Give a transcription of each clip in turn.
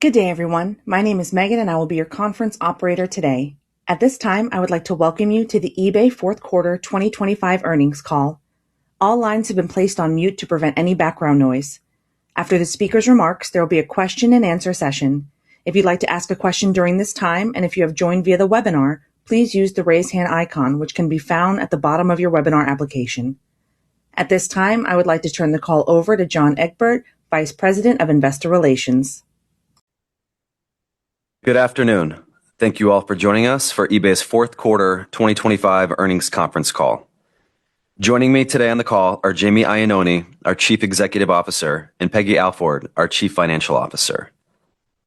Good day, everyone. My name is Megan, and I will be your conference operator today. At this time, I would like to welcome you to the eBay Fourth Quarter 2025 earnings call. All lines have been placed on mute to prevent any background noise. After the speaker's remarks, there will be a question and answer session. If you'd like to ask a question during this time, and if you have joined via the webinar, please use the raise hand icon, which can be found at the bottom of your webinar application. At this time, I would like to turn the call over to John Egbert, Vice President of Investor Relations. Good afternoon. Thank you all for joining us for eBay's fourth quarter 2025 earnings conference call. Joining me today on the call are Jamie Iannone, our Chief Executive Officer, and Peggy Alford, our Chief Financial Officer.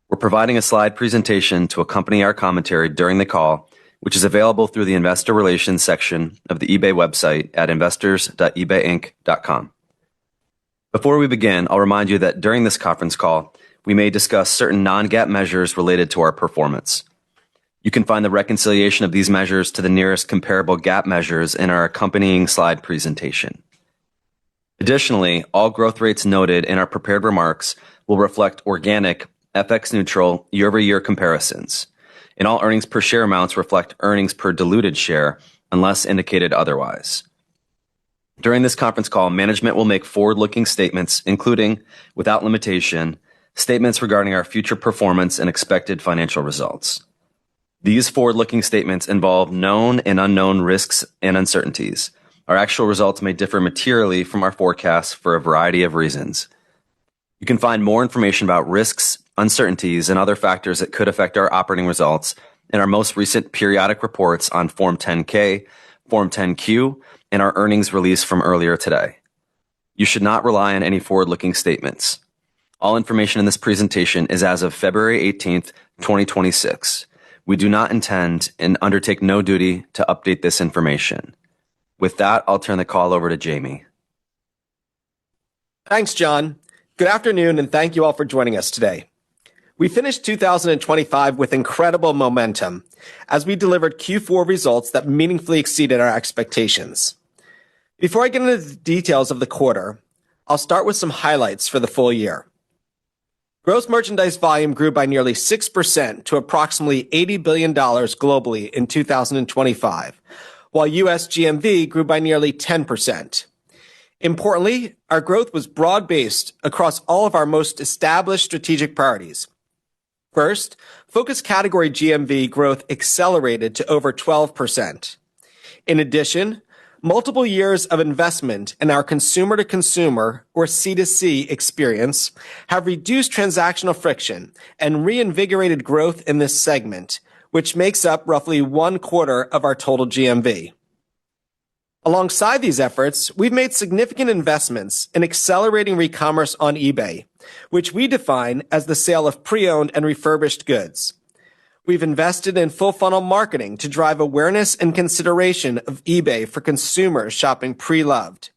We're providing a slide presentation to accompany our commentary during the call, which is available through the Investor Relations section of the eBay website at investors.ebayinc.com. Before we begin, I'll remind you that during this conference call, we may discuss certain non-GAAP measures related to our performance. You can find the reconciliation of these measures to the nearest comparable GAAP measures in our accompanying slide presentation. Additionally, all growth rates noted in our prepared remarks will reflect organic, FX-neutral, year-over-year comparisons, and all earnings per share amounts reflect earnings per diluted share unless indicated otherwise. During this conference call, management will make forward-looking statements, including, without limitation, statements regarding our future performance and expected financial results. These forward-looking statements involve known and unknown risks and uncertainties. Our actual results may differ materially from our forecasts for a variety of reasons. You can find more information about risks, uncertainties, and other factors that could affect our operating results in our most recent periodic reports on Form 10-K, Form 10-Q, and our earnings release from earlier today. You should not rely on any forward-looking statements. All information in this presentation is as of February 18th, 2026. We do not intend and undertake no duty to update this information. With that, I'll turn the call over to Jamie. Thanks, John. Good afternoon, and thank you all for joining us today. We finished 2025 with incredible momentum as we delivered Q4 results that meaningfully exceeded our expectations. Before I get into the details of the quarter, I'll start with some highlights for the full year. Gross merchandise volume grew by nearly 6% to approximately $80 billion globally in 2025, while U.S. GMV grew by nearly 10%. Importantly, our growth was broad-based across all of our most established strategic priorities. First, focus category GMV growth accelerated to over 12%. In addition, multiple years of investment in our consumer-to-consumer, or C2C, experience have reduced transactional friction and reinvigorated growth in this segment, which makes up roughly 1/4 of our total GMV. Alongside these efforts, we've made significant investments in accelerating recommerce on eBay, which we define as the sale of pre-owned and refurbished goods. We've invested in full-funnel marketing to drive awareness and consideration of eBay for consumers shopping pre-loved.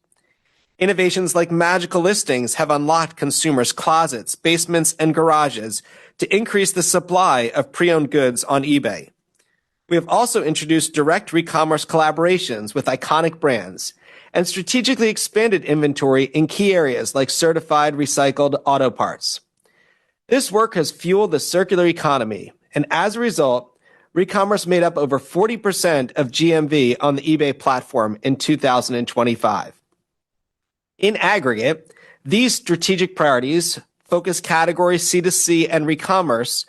Innovations like magical listings have unlocked consumers' closets, basements, and garages to increase the supply of pre-owned goods on eBay. We have also introduced direct recommerce collaborations with iconic brands and strategically expanded inventory in key areas like certified recycled auto parts. This work has fueled the circular economy, and as a result, recommerce made up over 40% of GMV on the eBay platform in 2025. In aggregate, these strategic priorities, focus categories, C2C, and recommerce,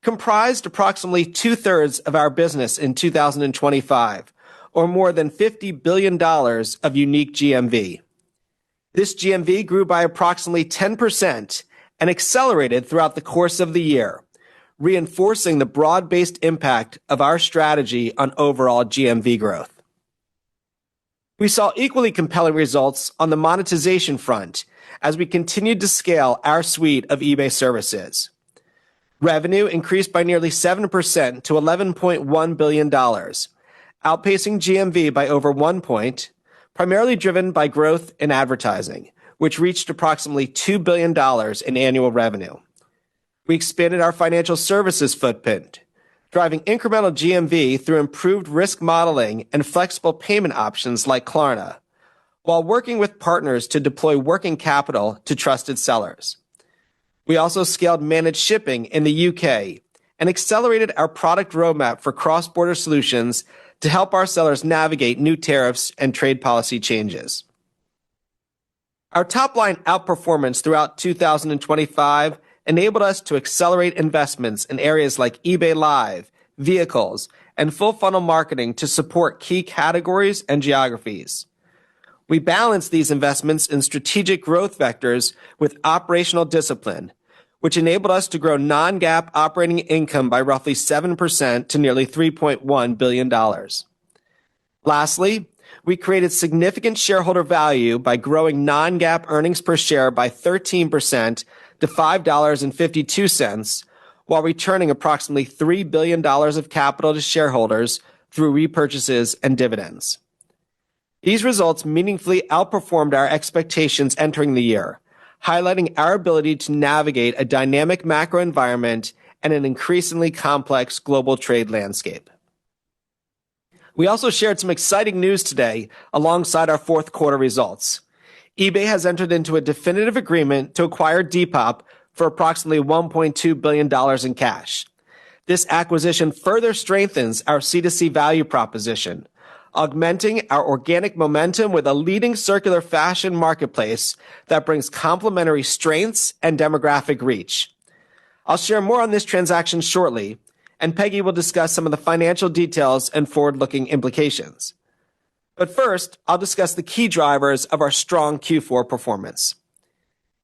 comprised approximately 2/3 of our business in 2025, or more than $50 billion of unique GMV. This GMV grew by approximately 10% and accelerated throughout the course of the year, reinforcing the broad-based impact of our strategy on overall GMV growth. We saw equally compelling results on the monetization front as we continued to scale our suite of eBay services. Revenue increased by nearly 7% to $11.1 billion, outpacing GMV by over 1 point, primarily driven by growth in advertising, which reached approximately $2 billion in annual revenue. We expanded our financial services footprint, driving incremental GMV through improved risk modeling and flexible payment options like Klarna, while working with partners to deploy working capital to trusted sellers. We also scaled managed shipping in the UK and accelerated our product roadmap for cross-border solutions to help our sellers navigate new tariffs and trade policy changes. Our top-line outperformance throughout 2025 enabled us to accelerate investments in areas like eBay Live, vehicles, and full-funnel marketing to support key categories and geographies. We balanced these investments in strategic growth vectors with operational discipline, which enabled us to grow non-GAAP operating income by roughly 7% to nearly $3.1 billion. Lastly, we created significant shareholder value by growing non-GAAP earnings per share by 13% to $5.52, while returning approximately $3 billion of capital to shareholders through repurchases and dividends. These results meaningfully outperformed our expectations entering the year, highlighting our ability to navigate a dynamic macro environment and an increasingly complex global trade landscape. We also shared some exciting news today alongside our fourth quarter results. eBay has entered into a definitive agreement to acquire Depop for approximately $1.2 billion in cash. This acquisition further strengthens our C2C value proposition, augmenting our organic momentum with a leading circular fashion marketplace that brings complementary strengths and demographic reach. I'll share more on this transaction shortly, and Peggy will discuss some of the financial details and forward-looking implications. But first, I'll discuss the key drivers of our strong Q4 performance.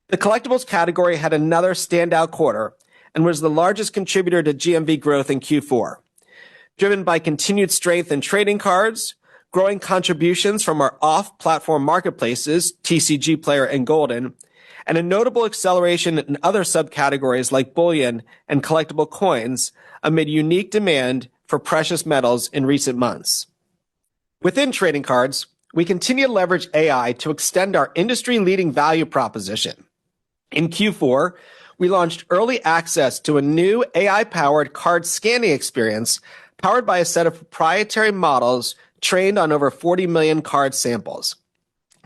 The collectibles category had another standout quarter and was the largest contributor to GMV growth in Q4. Driven by continued strength in trading cards, growing contributions from our off-platform marketplaces, TCG Player and Golden, and a notable acceleration in other subcategories like bullion and collectible coins amid unique demand for precious metals in recent months. Within trading cards, we continue to leverage AI to extend our industry-leading value proposition. In Q4, we launched early access to a new AI-powered card scanning experience powered by a set of proprietary models trained on over 40 million card samples.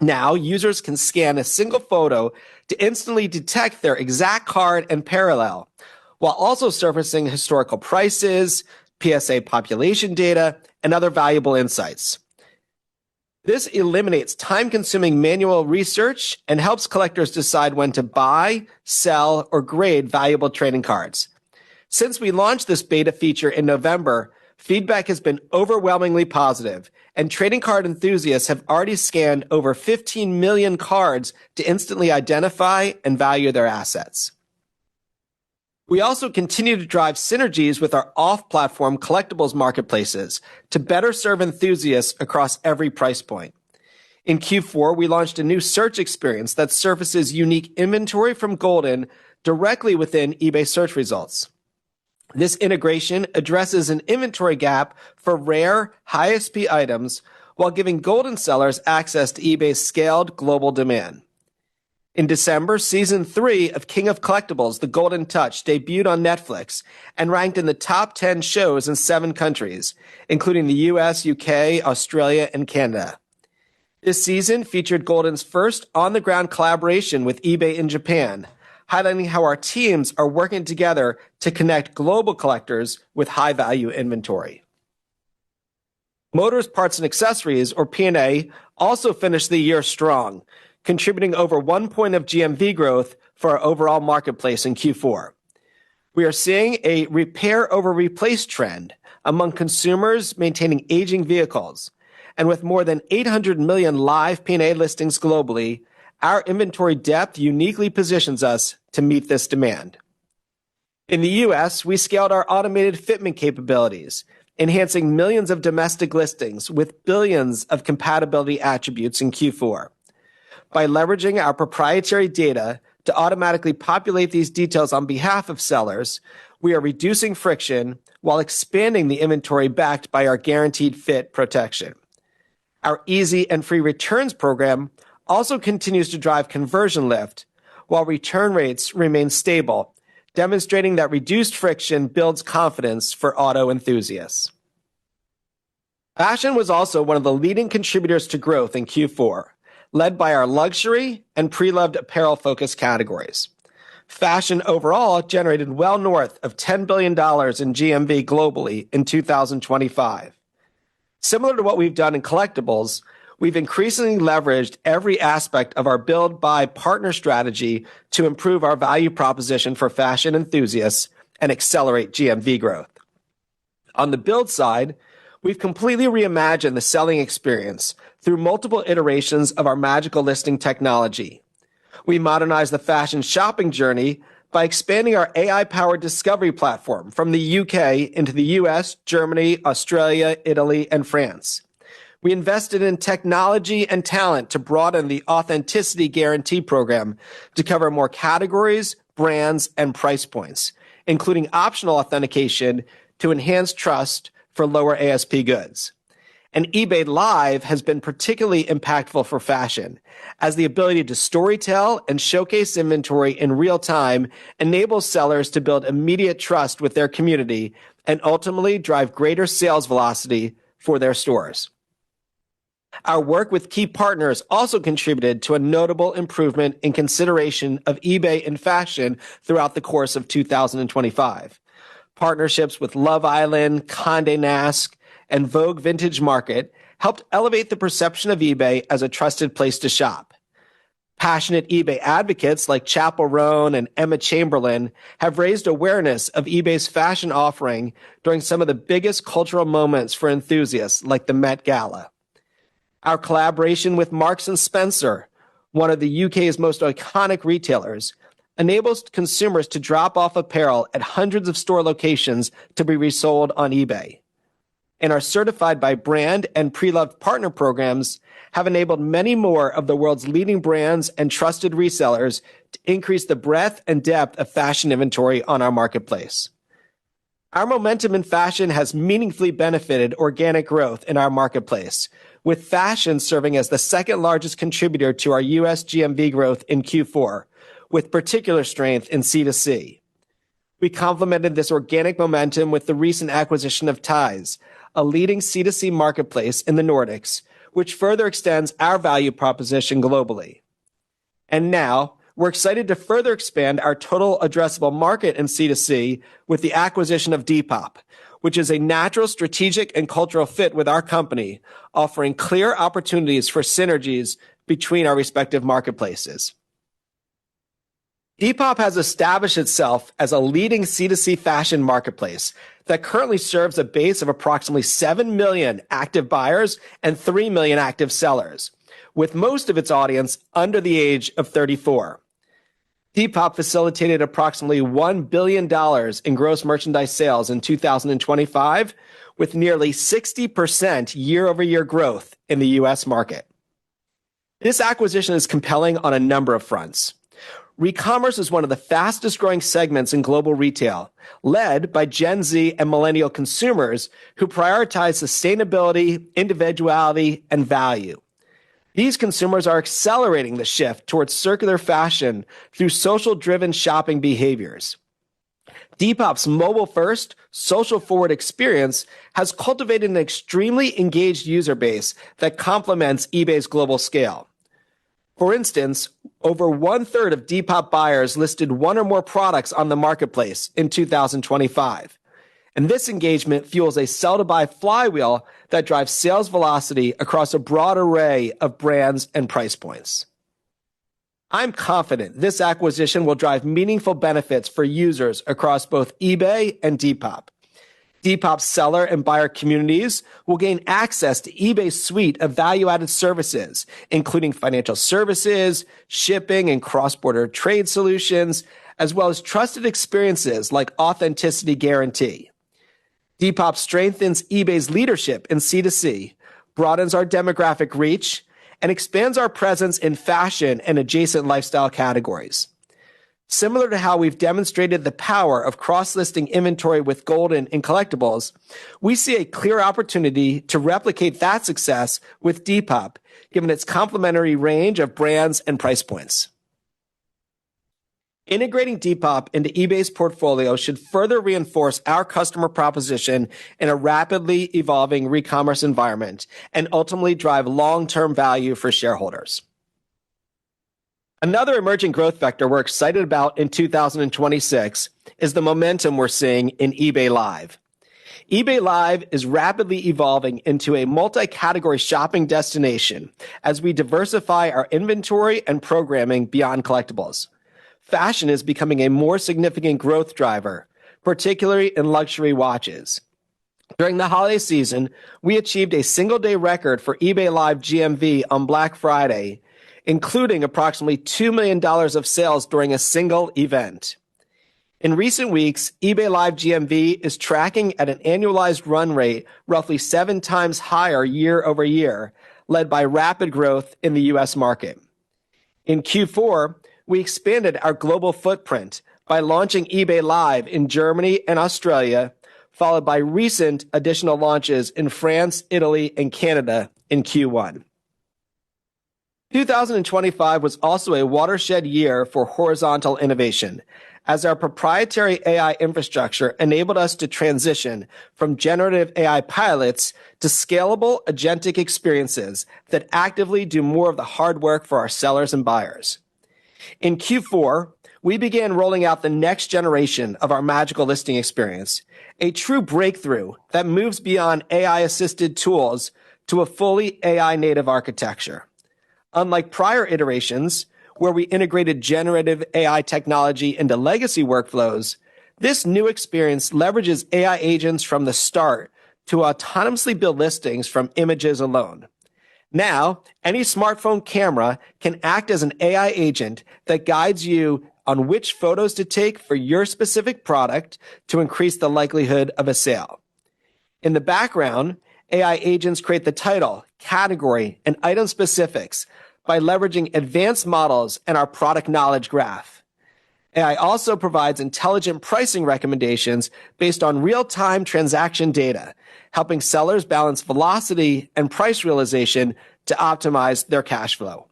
Now, users can scan a single photo to instantly detect their exact card and parallel, while also surfacing historical prices, PSA population data, and other valuable insights. This eliminates time-consuming manual research and helps collectors decide when to buy, sell, or grade valuable trading cards. Since we launched this beta feature in November, feedback has been overwhelmingly positive, and trading card enthusiasts have already scanned over 15 million cards to instantly identify and value their assets. We also continue to drive synergies with our off-platform collectibles marketplaces to better serve enthusiasts across every price point. In Q4, we launched a new search experience that surfaces unique inventory from Golden directly within eBay search results. This integration addresses an inventory gap for rare, high-SP items while giving Golden sellers access to eBay's scaled global demand. In December, Season 3 of King of Collectibles, The Golden Touch, debuted on Netflix and ranked in the top 10 shows in 7 countries, including the US, UK, Australia, and Canada. This season featured Golden's first on-the-ground collaboration with eBay in Japan, highlighting how our teams are working together to connect global collectors with high-value inventory. Motors, Parts, and Accessories, or P&A, also finished the year strong, contributing over 1 point of GMV growth for our overall marketplace in Q4. We are seeing a repair over replace trend among consumers maintaining aging vehicles. And with more than 800 million live P&A listings globally, our inventory depth uniquely positions us to meet this demand. In the US, we scaled our automated fitment capabilities, enhancing millions of domestic listings with billions of compatibility attributes in Q4. By leveraging our proprietary data to automatically populate these details on behalf of sellers, we are reducing friction while expanding the inventory backed by our guaranteed fit protection. Our easy and free returns program also continues to drive conversion lift, while return rates remain stable, demonstrating that reduced friction builds confidence for auto enthusiasts. Fashion was also one of the leading contributors to growth in Q4, led by our luxury and pre-loved apparel-focused categories. Fashion overall generated well north of $10 billion in GMV globally in 2025. Similar to what we've done in collectibles, we've increasingly leveraged every aspect of our build, buy, partner strategy to improve our value proposition for fashion enthusiasts and accelerate GMV growth. On the build side, we've completely reimagined the selling experience through multiple iterations of our magical listing technology. We modernized the fashion shopping journey by expanding our AI-powered discovery platform from the UK into the US, Germany, Australia, Italy, and France. We invested in technology and talent to broaden the authenticity guarantee program to cover more categories, brands, and price points, including optional authentication to enhance trust for lower ASP goods. And eBay Live has been particularly impactful for fashion, as the ability to storytell and showcase inventory in real time enables sellers to build immediate trust with their community and ultimately drive greater sales velocity for their stores. Our work with key partners also contributed to a notable improvement in consideration of eBay in fashion throughout the course of 2025. Partnerships with Love Island, Condé Nast, and Vogue Vintage Market helped elevate the perception of eBay as a trusted place to shop. Passionate eBay advocates like Chappell Roan and Emma Chamberlain have raised awareness of eBay's fashion offering during some of the biggest cultural moments for enthusiasts like the Met Gala. Our collaboration with Marks & Spencer, one of the UK's most iconic retailers, enables consumers to drop off apparel at hundreds of store locations to be resold on eBay. And our certified by brand and pre-loved partner programs have enabled many more of the world's leading brands and trusted resellers to increase the breadth and depth of fashion inventory on our marketplace. Our momentum in fashion has meaningfully benefited organic growth in our marketplace, with fashion serving as the second largest contributor to our US GMV growth in Q4, with particular strength in C2C. We complemented this organic momentum with the recent acquisition of Ties, a leading C2C marketplace in the Nordics, which further extends our value proposition globally. And now, we're excited to further expand our total addressable market in C2C with the acquisition of Depop, which is a natural strategic and cultural fit with our company, offering clear opportunities for synergies between our respective marketplaces. Depop has established itself as a leading C2C fashion marketplace that currently serves a base of approximately 7 million active buyers and 3 million active sellers, with most of its audience under the age of 34. Depop facilitated approximately $1 billion in gross merchandise sales in 2025, with nearly 60% year-over-year growth in the U.S. market. This acquisition is compelling on a number of fronts. Recommerce is one of the fastest growing segments in global retail, led by Gen Z and millennial consumers who prioritize sustainability, individuality, and value. These consumers are accelerating the shift towards circular fashion through social-driven shopping behaviors. Depop's mobile-first, social-forward experience has cultivated an extremely engaged user base that complements eBay's global scale. For instance, over 1/3 of Depop buyers listed one or more products on the marketplace in 2025. And this engagement fuels a sell-to-buy flywheel that drives sales velocity across a broad array of brands and price points. I'm confident this acquisition will drive meaningful benefits for users across both eBay and Depop. Depop's seller and buyer communities will gain access to eBay's suite of value-added services, including financial services, shipping and cross-border trade solutions, as well as trusted experiences like authenticity guarantee. Depop strengthens eBay's leadership in C2C, broadens our demographic reach, and expands our presence in fashion and adjacent lifestyle categories. Similar to how we've demonstrated the power of cross-listing inventory with Golden in collectibles, we see a clear opportunity to replicate that success with Depop, given its complementary range of brands and price points. Integrating Depop into eBay's portfolio should further reinforce our customer proposition in a rapidly evolving recommerce environment and ultimately drive long-term value for shareholders. Another emerging growth vector we're excited about in 2026 is the momentum we're seeing in eBay Live. eBay Live is rapidly evolving into a multi-category shopping destination as we diversify our inventory and programming beyond collectibles. Fashion is becoming a more significant growth driver, particularly in luxury watches. During the holiday season, we achieved a single-day record for eBay Live GMV on Black Friday, including approximately $2 million of sales during a single event. In recent weeks, eBay Live GMV is tracking at an annualized run rate roughly 7 times higher year over year, led by rapid growth in the U.S. market. In Q4, we expanded our global footprint by launching eBay Live in Germany and Australia, followed by recent additional launches in France, Italy, and Canada in Q1. 2025 was also a watershed year for horizontal innovation, as our proprietary AI infrastructure enabled us to transition from generative AI pilots to scalable agentic experiences that actively do more of the hard work for our sellers and buyers. In Q4, we began rolling out the next generation of our magical listing experience, a true breakthrough that moves beyond AI-assisted tools to a fully AI-native architecture. Unlike prior iterations, where we integrated generative AI technology into legacy workflows, this new experience leverages AI agents from the start to autonomously build listings from images alone. Now, any smartphone camera can act as an AI agent that guides you on which photos to take for your specific product to increase the likelihood of a sale. In the background, AI agents create the title, category, and item specifics by leveraging advanced models and our product knowledge graph. AI also provides intelligent pricing recommendations based on real-time transaction data, helping sellers balance velocity and price realization to optimize their cash flow.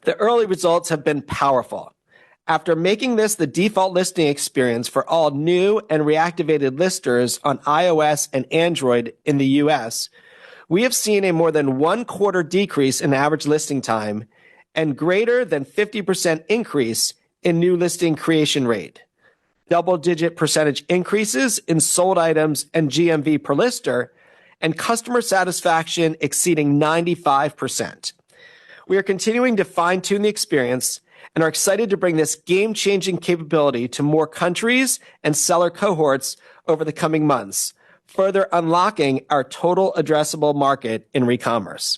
The early results have been powerful. After making this the default listing experience for all new and reactivated listers on iOS and Android in the US, we have seen a more than 1/4 decrease in average listing time and greater than 50% increase in new listing creation rate, double-digit percentage increases in sold items and GMV per lister, and customer satisfaction exceeding 95%. We are continuing to fine-tune the experience and are excited to bring this game-changing capability to more countries and seller cohorts over the coming months, further unlocking our total addressable market in re-commerce.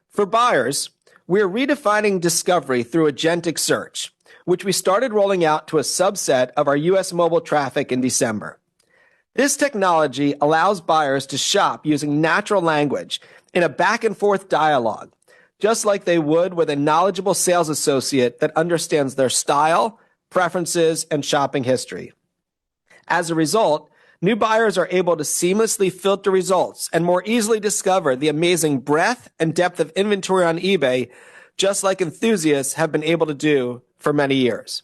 For buyers, we are redefining discovery through agentic search, which we started rolling out to a subset of our US mobile traffic in December. This technology allows buyers to shop using natural language in a back-and-forth dialogue, just like they would with a knowledgeable sales associate that understands their style, preferences, and shopping history. As a result, new buyers are able to seamlessly filter results and more easily discover the amazing breadth and depth of inventory on eBay, just like enthusiasts have been able to do for many years.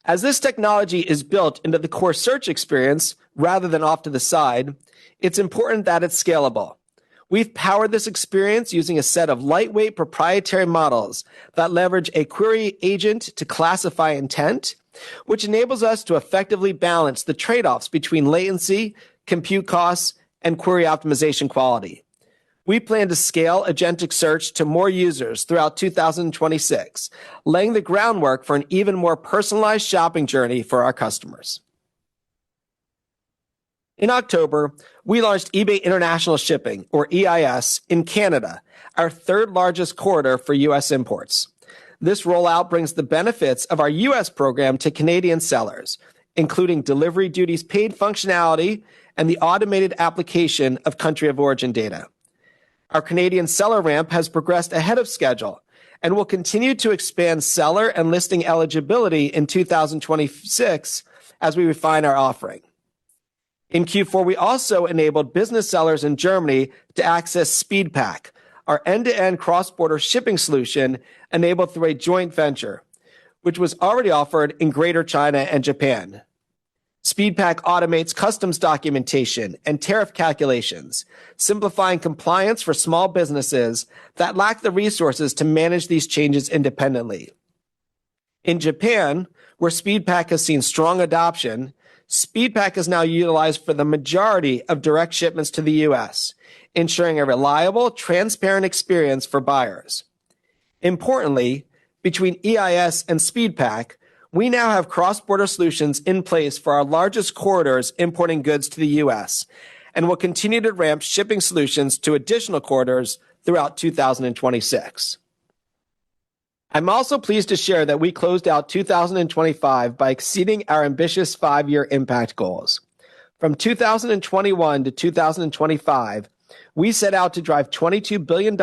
As this technology is built into the core search experience rather than off to the side, it's important that it's scalable. We've powered this experience using a set of lightweight proprietary models that leverage a query agent to classify intent, which enables us to effectively balance the trade-offs between latency, compute costs, and query optimization quality. We plan to scale agentic search to more users throughout 2026, laying the groundwork for an even more personalized shopping journey for our customers. In October, we launched eBay International Shipping, or EIS, in Canada, our third largest corridor for U.S. imports. This rollout brings the benefits of our U.S. program to Canadian sellers, including delivery duties paid functionality and the automated application of country of origin data. Our Canadian seller ramp has progressed ahead of schedule and will continue to expand seller and listing eligibility in 2026 as we refine our offering. In Q4, we also enabled business sellers in Germany to access SpeedPack, our end-to-end cross-border shipping solution enabled through a joint venture, which was already offered in Greater China and Japan. SpeedPAK automates customs documentation and tariff calculations, simplifying compliance for small businesses that lack the resources to manage these changes independently. In Japan, where SpeedPAK has seen strong adoption, SpeedPAK is now utilized for the majority of direct shipments to the U.S., ensuring a reliable, transparent experience for buyers. Importantly, between EIS and SpeedPAK, we now have cross-border solutions in place for our largest corridors importing goods to the U.S., and will continue to ramp shipping solutions to additional corridors throughout 2026. I'm also pleased to share that we closed out 2025 by exceeding our ambitious 5-year impact goals. From 2021 to 2025, we set out to drive $22 billion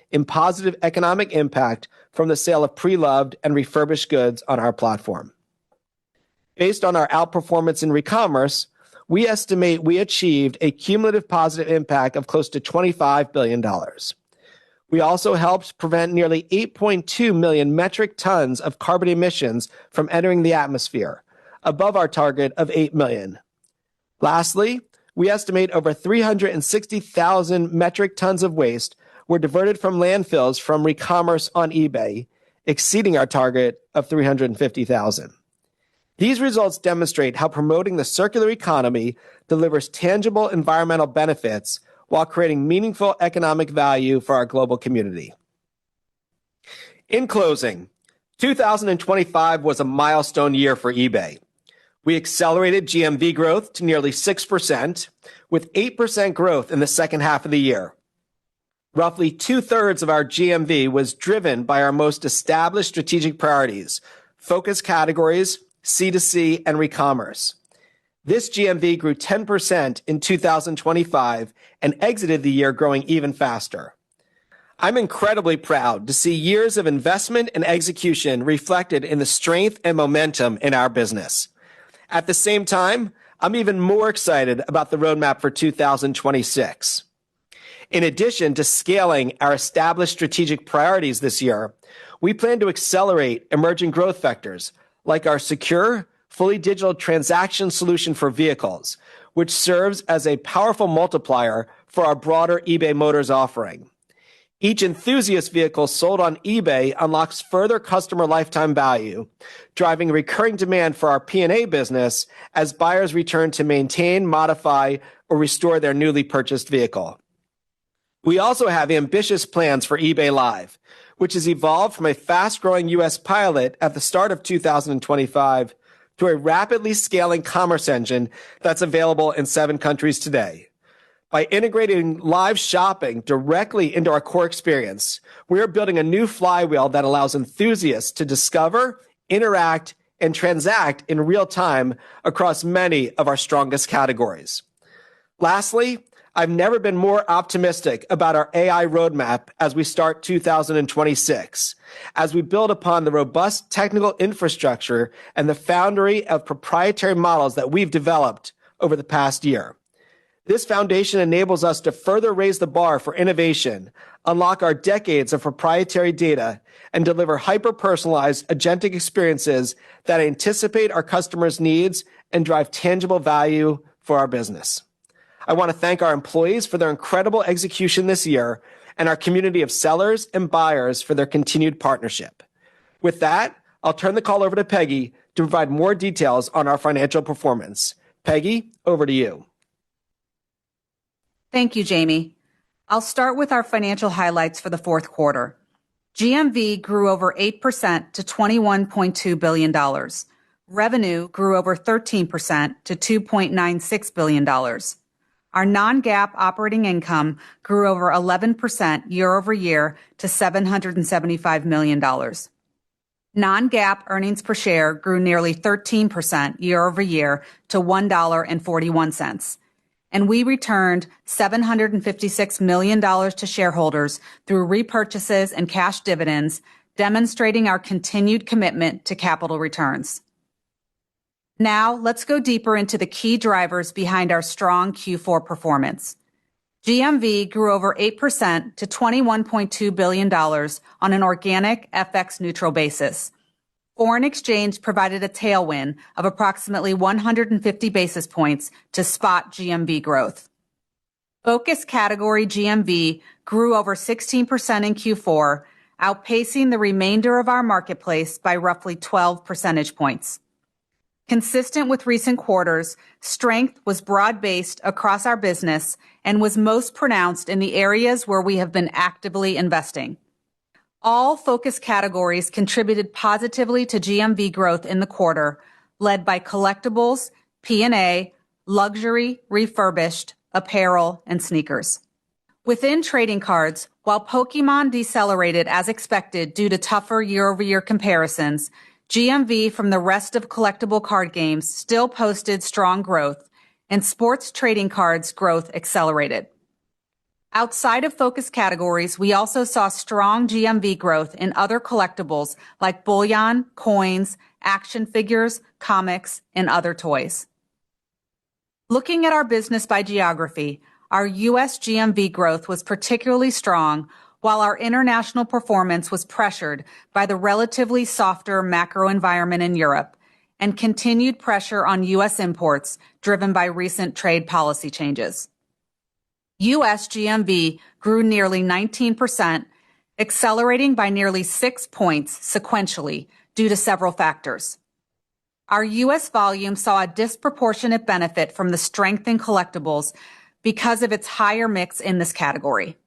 in positive economic impact from the sale of pre-loved and refurbished goods on our platform. Based on our outperformance in recommerce, we estimate we achieved a cumulative positive impact of close to $25 billion. We also helped prevent nearly 8.2 million metric tons of carbon emissions from entering the atmosphere, above our target of 8 million. Lastly, we estimate over 360,000 metric tons of waste were diverted from landfills from recommerce on eBay, exceeding our target of 350,000. These results demonstrate how promoting the circular economy delivers tangible environmental benefits while creating meaningful economic value for our global community. In closing, 2025 was a milestone year for eBay. We accelerated GMV growth to nearly 6%, with 8% growth in the second half of the year. Roughly 2/3 of our GMV was driven by our most established strategic priorities, focus categories, C2C, and recommerce. This GMV grew 10% in 2025 and exited the year growing even faster. I'm incredibly proud to see years of investment and execution reflected in the strength and momentum in our business. At the same time, I'm even more excited about the roadmap for 2026. In addition to scaling our established strategic priorities this year, we plan to accelerate emerging growth vectors like our secure, fully digital transaction solution for vehicles, which serves as a powerful multiplier for our broader eBay Motors offering. Each enthusiast vehicle sold on eBay unlocks further customer lifetime value, driving recurring demand for our P&A business as buyers return to maintain, modify, or restore their newly purchased vehicle. We also have ambitious plans for eBay Live, which has evolved from a fast-growing U.S. pilot at the start of 2025 to a rapidly scaling commerce engine that's available in 7 countries today. By integrating live shopping directly into our core experience, we are building a new flywheel that allows enthusiasts to discover, interact, and transact in real time across many of our strongest categories. Lastly, I've never been more optimistic about our AI roadmap as we start 2026, as we build upon the robust technical infrastructure and the foundry of proprietary models that we've developed over the past year. This foundation enables us to further raise the bar for innovation, unlock our decades of proprietary data, and deliver hyper-personalized agentic experiences that anticipate our customers' needs and drive tangible value for our business. I want to thank our employees for their incredible execution this year and our community of sellers and buyers for their continued partnership. With that, I'll turn the call over to Peggy to provide more details on our financial performance. Peggy, over to you. Thank you, Jamie. I'll start with our financial highlights for the fourth quarter. GMV grew over 8% to $21.2 billion. Revenue grew over 13% to $2.96 billion. Our non-GAAP operating income grew over 11% year over year to $775 million. Non-GAAP earnings per share grew nearly 13% year over year to $1.41. And we returned $756 million to shareholders through repurchases and cash dividends, demonstrating our continued commitment to capital returns. Now, let's go deeper into the key drivers behind our strong Q4 performance. GMV grew over 8% to $21.2 billion on an organic FX neutral basis. Foreign exchange provided a tailwind of approximately 150 basis points to spot GMV growth. Focus category GMV grew over 16% in Q4, outpacing the remainder of our marketplace by roughly 12 percentage points. Consistent with recent quarters, strength was broad-based across our business and was most pronounced in the areas where we have been actively investing. All focus categories contributed positively to GMV growth in the quarter, led by collectibles, P&A, luxury, refurbished, apparel, and sneakers. Within trading cards, while Pokémon decelerated as expected due to tougher year-over-year comparisons, GMV from the rest of collectible card games still posted strong growth, and sports trading cards growth accelerated. Outside of focus categories, we also saw strong GMV growth in other collectibles like bullion, coins, action figures, comics, and other toys. Looking at our business by geography, our U.S. GMV growth was particularly strong, while our international performance was pressured by the relatively softer macro environment in Europe and continued pressure on U.S. imports driven by recent trade policy changes. U.S. GMV grew nearly 19%, accelerating by nearly 6 points sequentially due to several factors. Our U.S. volume saw a disproportionate benefit from the strength in collectibles because of its higher mix in this category.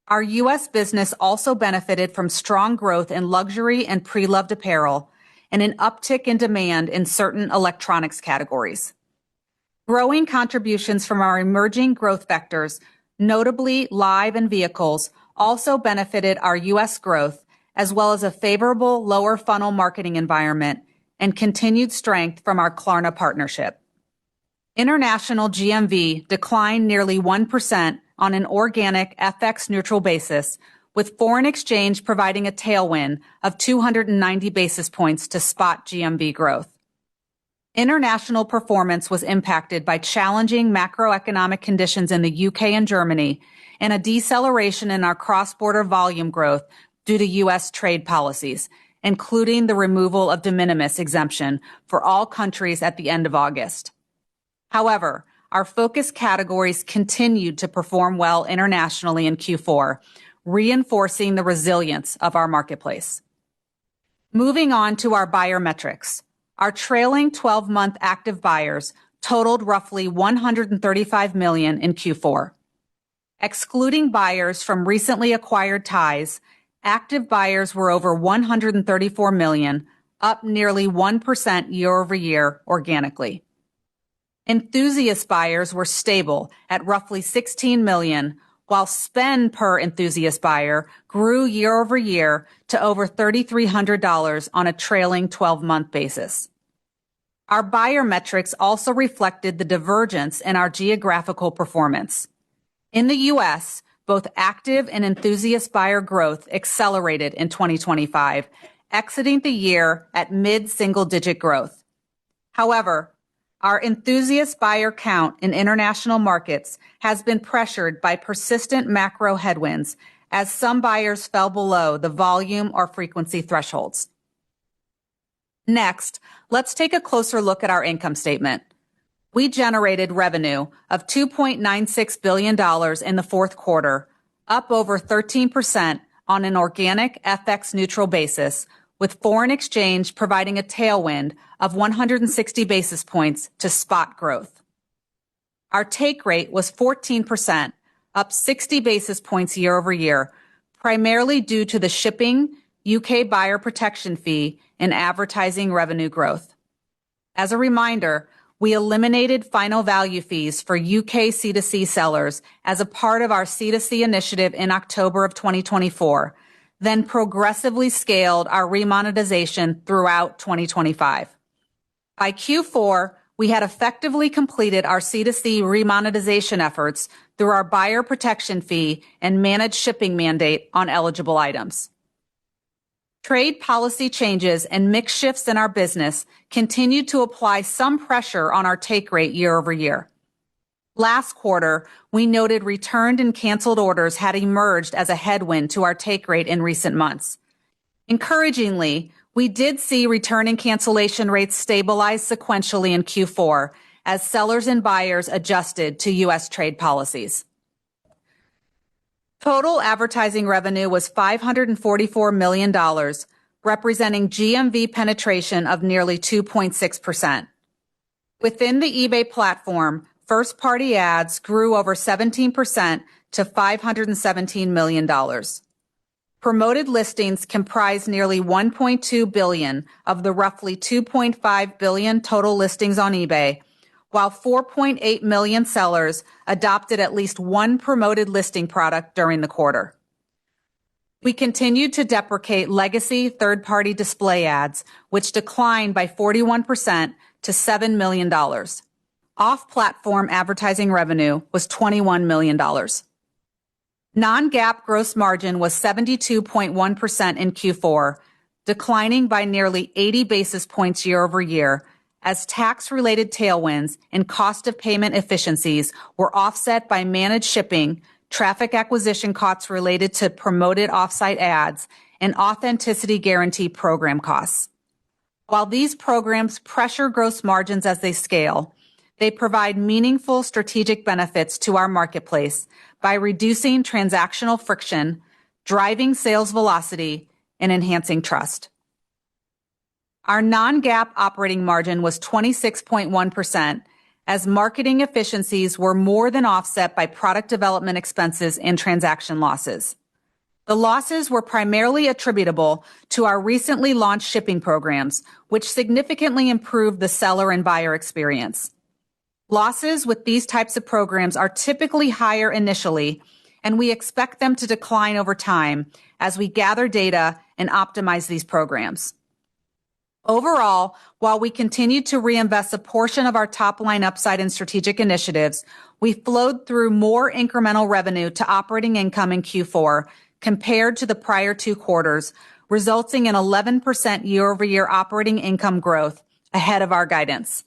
Our U.S. business also benefited from strong growth in luxury and pre-loved apparel and an uptick in demand in certain electronics categories. Growing contributions from our emerging growth vectors, notably live and vehicles, also benefited our U.S. growth, as well as a favorable lower funnel marketing environment and continued strength from our Klarna partnership. International GMV declined nearly 1% on an organic FX-neutral basis, with foreign exchange providing a tailwind of 290 basis points to spot GMV growth. International performance was impacted by challenging macroeconomic conditions in the UK and Germany and a deceleration in our cross-border volume growth due to U.S. trade policies, including the removal of de minimis exemption for all countries at the end of August. However, our focus categories continued to perform well internationally in Q4, reinforcing the resilience of our marketplace. Moving on to our buyer metrics. Our trailing 12-month active buyers totaled roughly 135 million in Q4. Excluding buyers from recently acquired ties, active buyers were over 134 million, up nearly 1% year-over-year organically. Enthusiast buyers were stable at roughly 16 million, while spend per enthusiast buyer grew year-over-year to over $3,300 on a trailing 12-month basis. Our buyer metrics also reflected the divergence in our geographical performance. In the U.S., both active and enthusiast buyer growth accelerated in 2025, exiting the year at mid-single-digit growth. However, our enthusiast buyer count in international markets has been pressured by persistent macro headwinds as some buyers fell below the volume or frequency thresholds. Next, let's take a closer look at our income statement. We generated revenue of $2.96 billion in the fourth quarter, up over 13% on an organic FX-neutral basis, with foreign exchange providing a tailwind of 160 basis points to spot growth. Our take rate was 14%, up 60 basis points year-over-year, primarily due to the shipping, UK buyer protection fee, and advertising revenue growth. As a reminder, we eliminated final value fees for UK C2C sellers as a part of our C2C initiative in October of 2024, then progressively scaled our remonetization throughout 2025. By Q4, we had effectively completed our C2C remonetization efforts through our buyer protection fee and managed shipping mandate on eligible items. Trade policy changes and mix shifts in our business continued to apply some pressure on our take rate year-over-year. Last quarter, we noted returned and canceled orders had emerged as a headwind to our take rate in recent months. Encouragingly, We did see return and cancellation rates stabilize sequentially in Q4 as sellers and buyers adjusted to U.S. trade policies. Total advertising revenue was $544 million, representing GMV penetration of nearly 2.6%. Within the eBay platform, first-party ads grew over 17% to $517 million. Promoted listings comprise nearly 1.2 billion of the roughly 2.5 billion total listings on eBay, while 4.8 million sellers adopted at least one promoted listing product during the quarter. We continued to deprecate legacy third-party display ads, which declined by 41% to $7 million. Off-platform advertising revenue was $21 million. Non-GAAP gross margin was 72.1% in Q4, declining by nearly 80 basis points year over year, as tax-related tailwinds and cost of payment efficiencies were offset by managed shipping, traffic acquisition costs related to promoted offsite ads, and authenticity guarantee program costs. While these programs pressure gross margins as they scale, they provide meaningful strategic benefits to our marketplace by reducing transactional friction, driving sales velocity, and enhancing trust. Our non-GAAP operating margin was 26.1%, as marketing efficiencies were more than offset by product development expenses and transaction losses. The losses were primarily attributable to our recently launched shipping programs, which significantly improved the seller and buyer experience. Losses with these types of programs are typically higher initially, and we expect them to decline over time as we gather data and optimize these programs. Overall, while we continue to reinvest a portion of our top-line upside in strategic initiatives, we flowed through more incremental revenue to operating income in Q4 compared to the prior two quarters, resulting in 11% year-over-year operating income growth ahead of our guidance.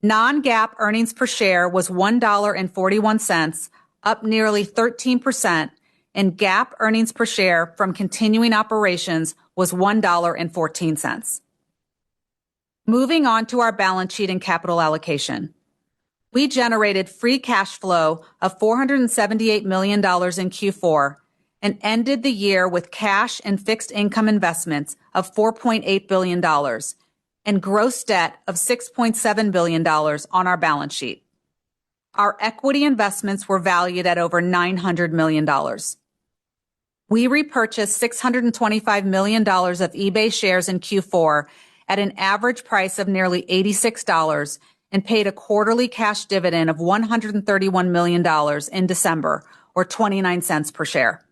Non-GAAP earnings per share was $1.41, up nearly 13%, and GAAP earnings per share from continuing operations was $1.14. Moving on to our balance sheet and capital allocation. We generated free cash flow of $478 million in Q4 and ended the year with cash and fixed income investments of $4.8 billion and gross debt of $6.7 billion on our balance sheet. Our equity investments were valued at over $900 million. We repurchased $625 million of eBay shares in Q4 at an average price of nearly $86 and paid a quarterly cash dividend of $131 million in December, or 29 cents per share.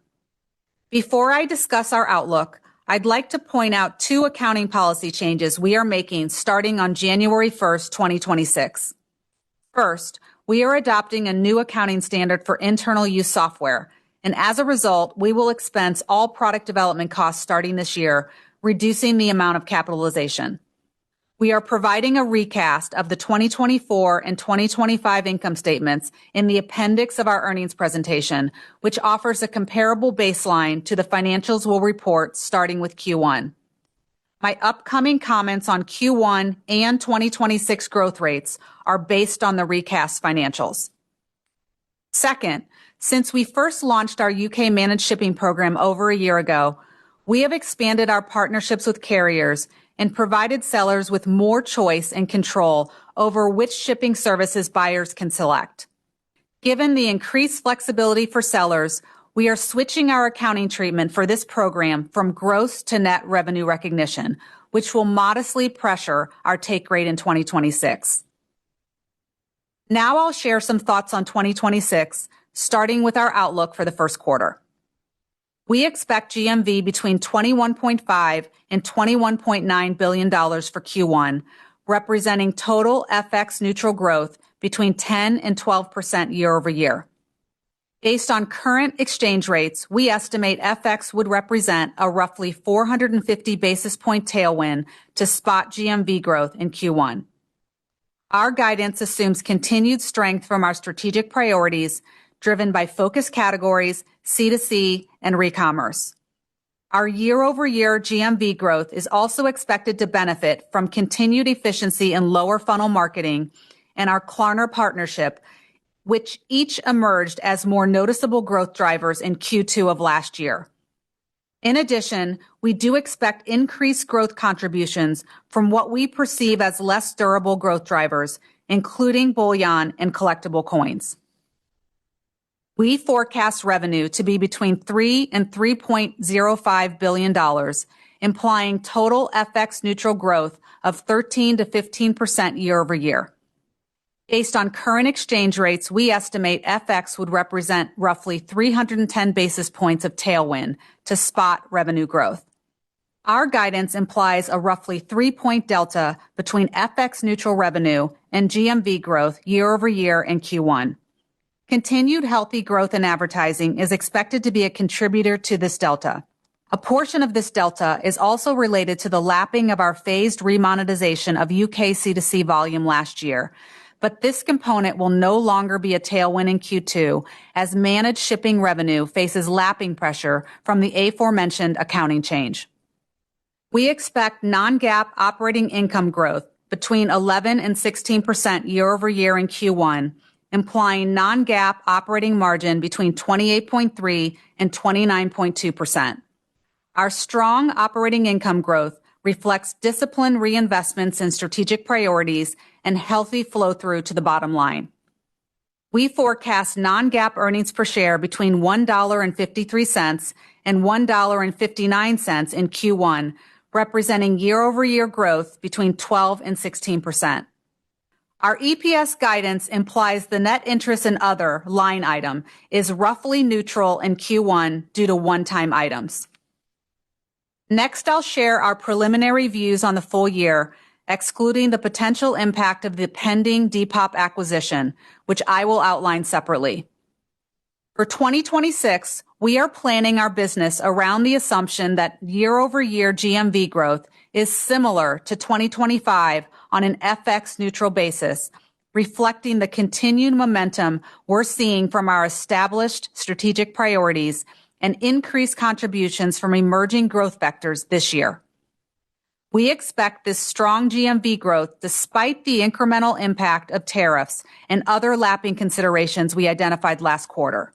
Before I discuss our outlook, I'd like to point out two accounting policy changes we are making starting on January 1st, 2026. First, we are adopting a new accounting standard for internal use software, and as a result, we will expense all product development costs starting this year, reducing the amount of capitalization. We are providing a recast of the 2024 and 2025 income statements in the appendix of our earnings presentation, which offers a comparable baseline to the financials we'll report starting with Q1. My upcoming comments on Q1 and 2026 growth rates are based on the recast financials. Second, since we first launched our UK managed shipping program over a year ago, we have expanded our partnerships with carriers and provided sellers with more choice and control over which shipping services buyers can select. Given the increased flexibility for sellers, we are switching our accounting treatment for this program from gross to net revenue recognition, which will modestly pressure our take rate in 2026. Now I'll share some thoughts on 2026, starting with our outlook for the first quarter. We expect GMV between $21.5 and $21.9 billion for Q1, representing total FX neutral growth between 10 and 12% year over year. Based on current exchange rates, we estimate FX would represent a roughly 450 basis point tailwind to spot GMV growth in Q1. Our guidance assumes continued strength from our strategic priorities, driven by focus categories, C2C, and re-commerce. Our year-over-year GMV growth is also expected to benefit from continued efficiency in lower funnel marketing and our Klarna partnership, which each emerged as more noticeable growth drivers in Q2 of last year. In addition, we do expect increased growth contributions from what we perceive as less durable growth drivers, including bullion and collectible coins. We forecast revenue to be between $3 and $3.05 billion, implying total FX neutral growth of 13 to 15% year over year. Based on current exchange rates, we estimate FX would represent roughly 310 basis points of tailwind to spot revenue growth. Our guidance implies a roughly 3-point delta between FX neutral revenue and GMV growth year over year in Q1. Continued healthy growth in advertising is expected to be a contributor to this delta. A portion of this delta is also related to the lapping of our phased remonetization of UK C2C volume last year, but this component will no longer be a tailwind in Q2 as managed shipping revenue faces lapping pressure from the aforementioned accounting change. We expect non-GAAP operating income growth between 11 and 16% year over year in Q1, implying non-GAAP operating margin between 28.3 and 29.2%. Our strong operating income growth reflects disciplined reinvestments in strategic priorities and healthy flow-through to the bottom line. We forecast non-GAAP earnings per share between $1.53 and $1.59 in Q1, representing year-over-year growth between 12 and 16%. Our EPS guidance implies the net interest and other line item is roughly neutral in Q1 due to one-time items. Next, I'll share our preliminary views on the full year, excluding the potential impact of the pending Depop acquisition, which I will outline separately. For 2026, we are planning our business around the assumption that year-over-year GMV growth is similar to 2025 on an FX neutral basis, reflecting the continued momentum we're seeing from our established strategic priorities and increased contributions from emerging growth vectors this year. We expect this strong GMV growth despite the incremental impact of tariffs and other lapping considerations we identified last quarter.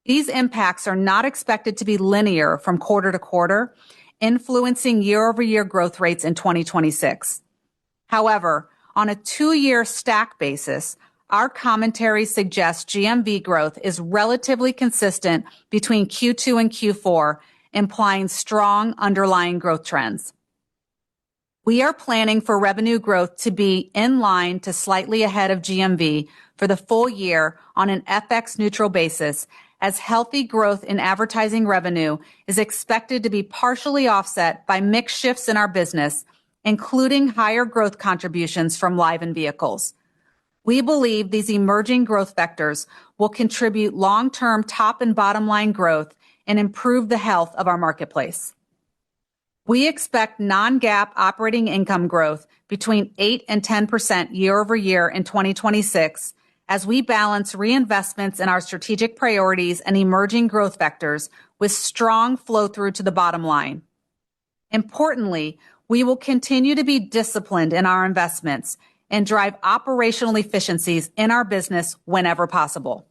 These impacts are not expected to be linear from quarter to quarter, influencing year-over-year growth rates in 2026. However, on a 2-year stack basis, our commentary suggests GMV growth is relatively consistent between Q2 and Q4, implying strong underlying growth trends. We are planning for revenue growth to be in line to slightly ahead of GMV for the full year on an FX neutral basis, as healthy growth in advertising revenue is expected to be partially offset by mix shifts in our business, including higher growth contributions from live and vehicles. We believe these emerging growth vectors will contribute long-term top and bottom line growth and improve the health of our marketplace. We expect non-GAAP operating income growth between 8 and 10% year over year in 2026 as we balance reinvestments in our strategic priorities and emerging growth vectors with strong flow through to the bottom line. Importantly, we will continue to be disciplined in our investments and drive operational efficiencies in our business whenever possible.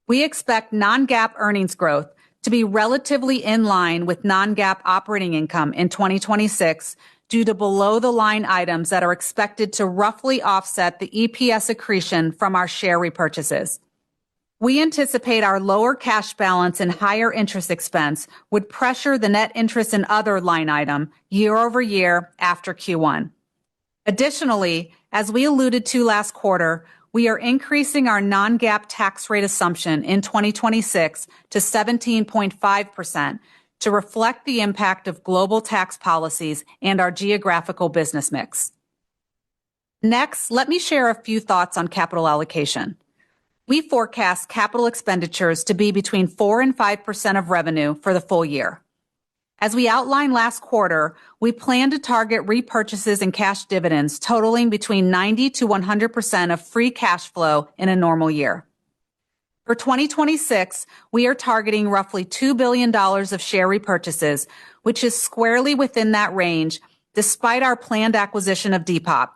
We expect non-GAAP earnings growth to be relatively in line with non-GAAP operating income in 2026 due to below-the-line items that are expected to roughly offset the EPS accretion from our share repurchases. We anticipate our lower cash balance and higher interest expense would pressure the net interest and other line item year over year after Q1. Additionally, as we alluded to last quarter, we are increasing our non-GAAP tax rate assumption in 2026 to 17.5% to reflect the impact of global tax policies and our geographical business mix. Next, let me share a few thoughts on capital allocation. We forecast capital expenditures to be between 4 and 5% of revenue for the full year. As we outlined last quarter, we plan to target repurchases and cash dividends totaling between 90 to 100% of free cash flow in a normal year. For 2026, we are targeting roughly $2 billion of share repurchases, which is squarely within that range despite our planned acquisition of Depop,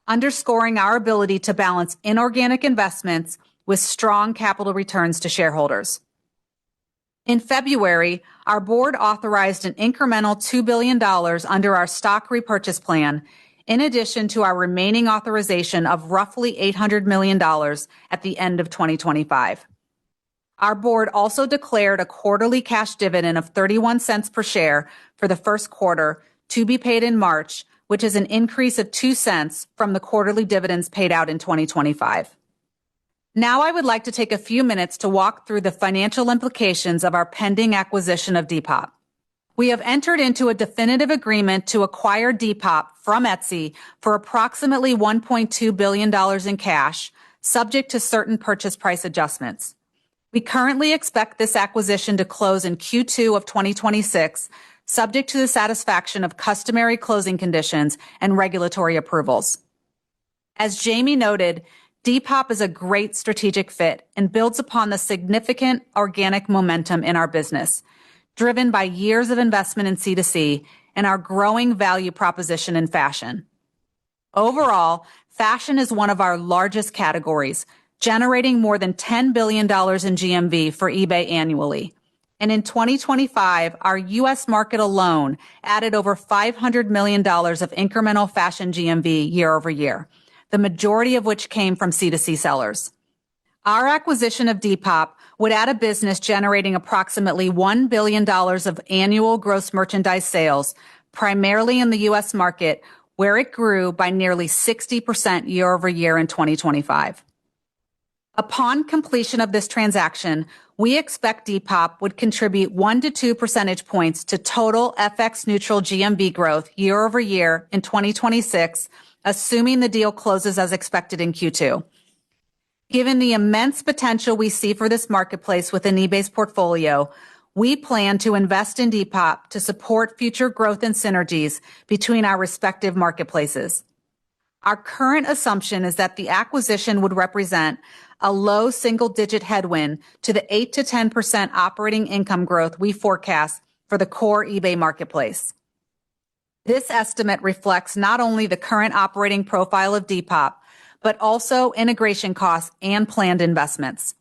underscoring our ability to balance inorganic investments with strong capital returns to shareholders. In February, our board authorized an incremental $2 billion under our stock repurchase plan, in addition to our remaining authorization of roughly $800 million at the end of 2025. Our board also declared a quarterly cash dividend of 31 cents per share for the first quarter to be paid in March, which is an increase of 2 cents from the quarterly dividends paid out in 2025. Now I would like to take a few minutes to walk through the financial implications of our pending acquisition of Depop. We have entered into a definitive agreement to acquire Depop from Etsy for approximately $1.2 billion in cash, subject to certain purchase price adjustments. We currently expect this acquisition to close in Q2 of 2026, subject to the satisfaction of customary closing conditions and regulatory approvals. As Jamie noted, Depop is a great strategic fit and builds upon the significant organic momentum in our business, driven by years of investment in C2C and our growing value proposition in fashion. Overall, fashion is one of our largest categories, generating more than $10 billion in GMV for eBay annually. And in 2025, our U.S. market alone added over $500 million of incremental fashion GMV year over year, the majority of which came from C2C sellers. Our acquisition of Depop would add a business generating approximately $1 billion of annual gross merchandise sales, primarily in the U.S. market, where it grew by nearly 60% year over year in 2025. Upon completion of this transaction, we expect Depop would contribute 1 to 2 percentage points to total FX neutral GMV growth year over year in 2026, assuming the deal closes as expected in Q2. Given the immense potential we see for this marketplace within eBay's portfolio, we plan to invest in Depop to support future growth and synergies between our respective marketplaces. Our current assumption is that the acquisition would represent a low single-digit headwind to the 8 to 10% operating income growth we forecast for the core eBay marketplace. This estimate reflects not only the current operating profile of Depop, but also integration costs and planned investments.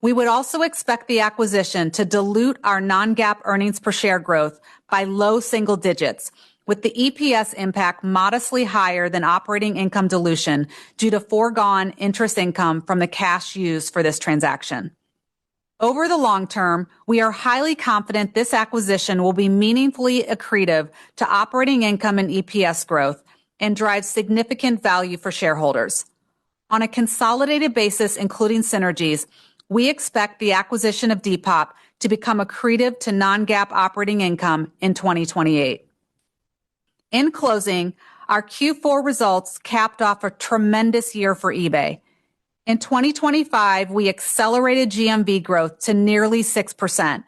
We would also expect the acquisition to dilute our non-GAAP earnings per share growth by low single digits, with the EPS impact modestly higher than operating income dilution due to foregone interest income from the cash used for this transaction. Over the long term, we are highly confident this acquisition will be meaningfully accretive to operating income and EPS growth and drive significant value for shareholders. On a consolidated basis, including synergies, we expect the acquisition of Depop to become accretive to non-GAAP operating income in 2028. In closing, our Q4 results capped off a tremendous year for eBay. In 2025, we accelerated GMV growth to nearly 6%,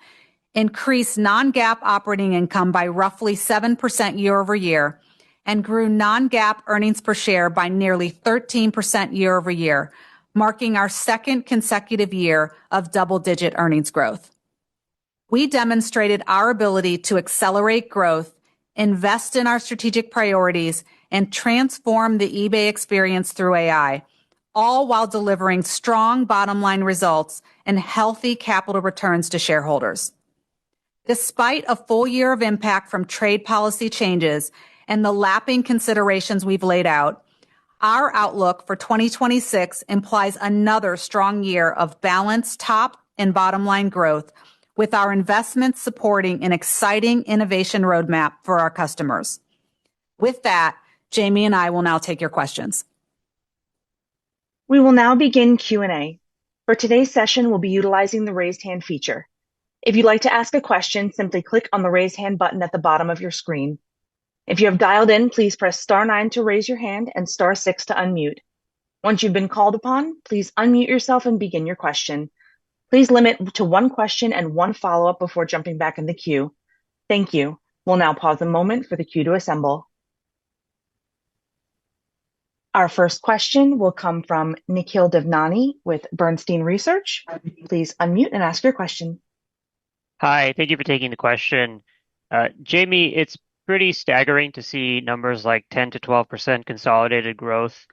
increased non-GAAP operating income by roughly 7% year over year, and grew non-GAAP earnings per share by nearly 13% year over year, marking our second consecutive year of double-digit earnings growth. We demonstrated our ability to accelerate growth, invest in our strategic priorities, and transform the eBay experience through AI, all while delivering strong bottom-line results and healthy capital returns to shareholders. Despite a full year of impact from trade policy changes and the lapping considerations we've laid out, our outlook for 2026 implies another strong year of balanced top and bottom-line growth, with our investments supporting an exciting innovation roadmap for our customers. With that, Jamie and I will now take your questions. We will now begin Q&A. For today's session, we'll be utilizing the raised hand feature. If you'd like to ask a question, simply click on the raise hand button at the bottom of your screen. If you have dialed in, please press *9 to raise your hand and *6 to unmute. Once you've been called upon, please unmute yourself and begin your question. Please limit to one question and one follow-up before jumping back in the queue. Thank you. We'll now pause a moment for the queue to assemble. Our first question will come from Nikhil Devnani with Bernstein Research. Please unmute and ask your question. Hi, thank you for taking the question. Jamie, it's pretty staggering to see numbers like 10 to 12% consolidated growth,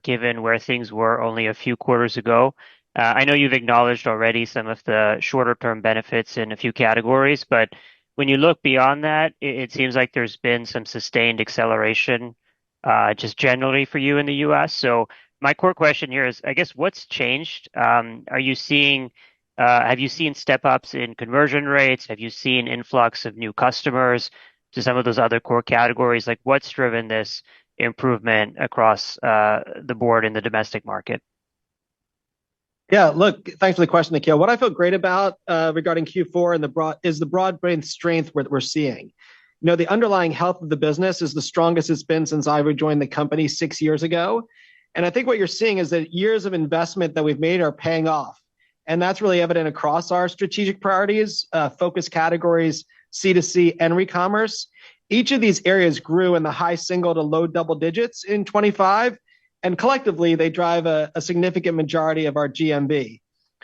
given where things were only a few quarters ago. I know you've acknowledged already some of the shorter term benefits in a few categories, but when you look beyond that, it seems like there's been some sustained acceleration, just generally for you in the US. So my core question here is, I guess, what's changed? Have you seen step-ups in conversion rates? Have you seen influx of new customers to some of those other core categories? Like, what's driven this improvement across the board in the domestic market? Yeah, look, thanks for the question, Nikhil. What I feel great about regarding Q4 and the broad-based strength we're seeing. The underlying health of the business is the strongest it's been since I rejoined the company 6 years ago. And I think what you're seeing is that years of investment that we've made are paying off. And that's really evident across our strategic priorities, focus categories, C2C, and re-commerce. Each of these areas grew in the high single to low double digits in 25, and collectively they drive a significant majority of our GMV.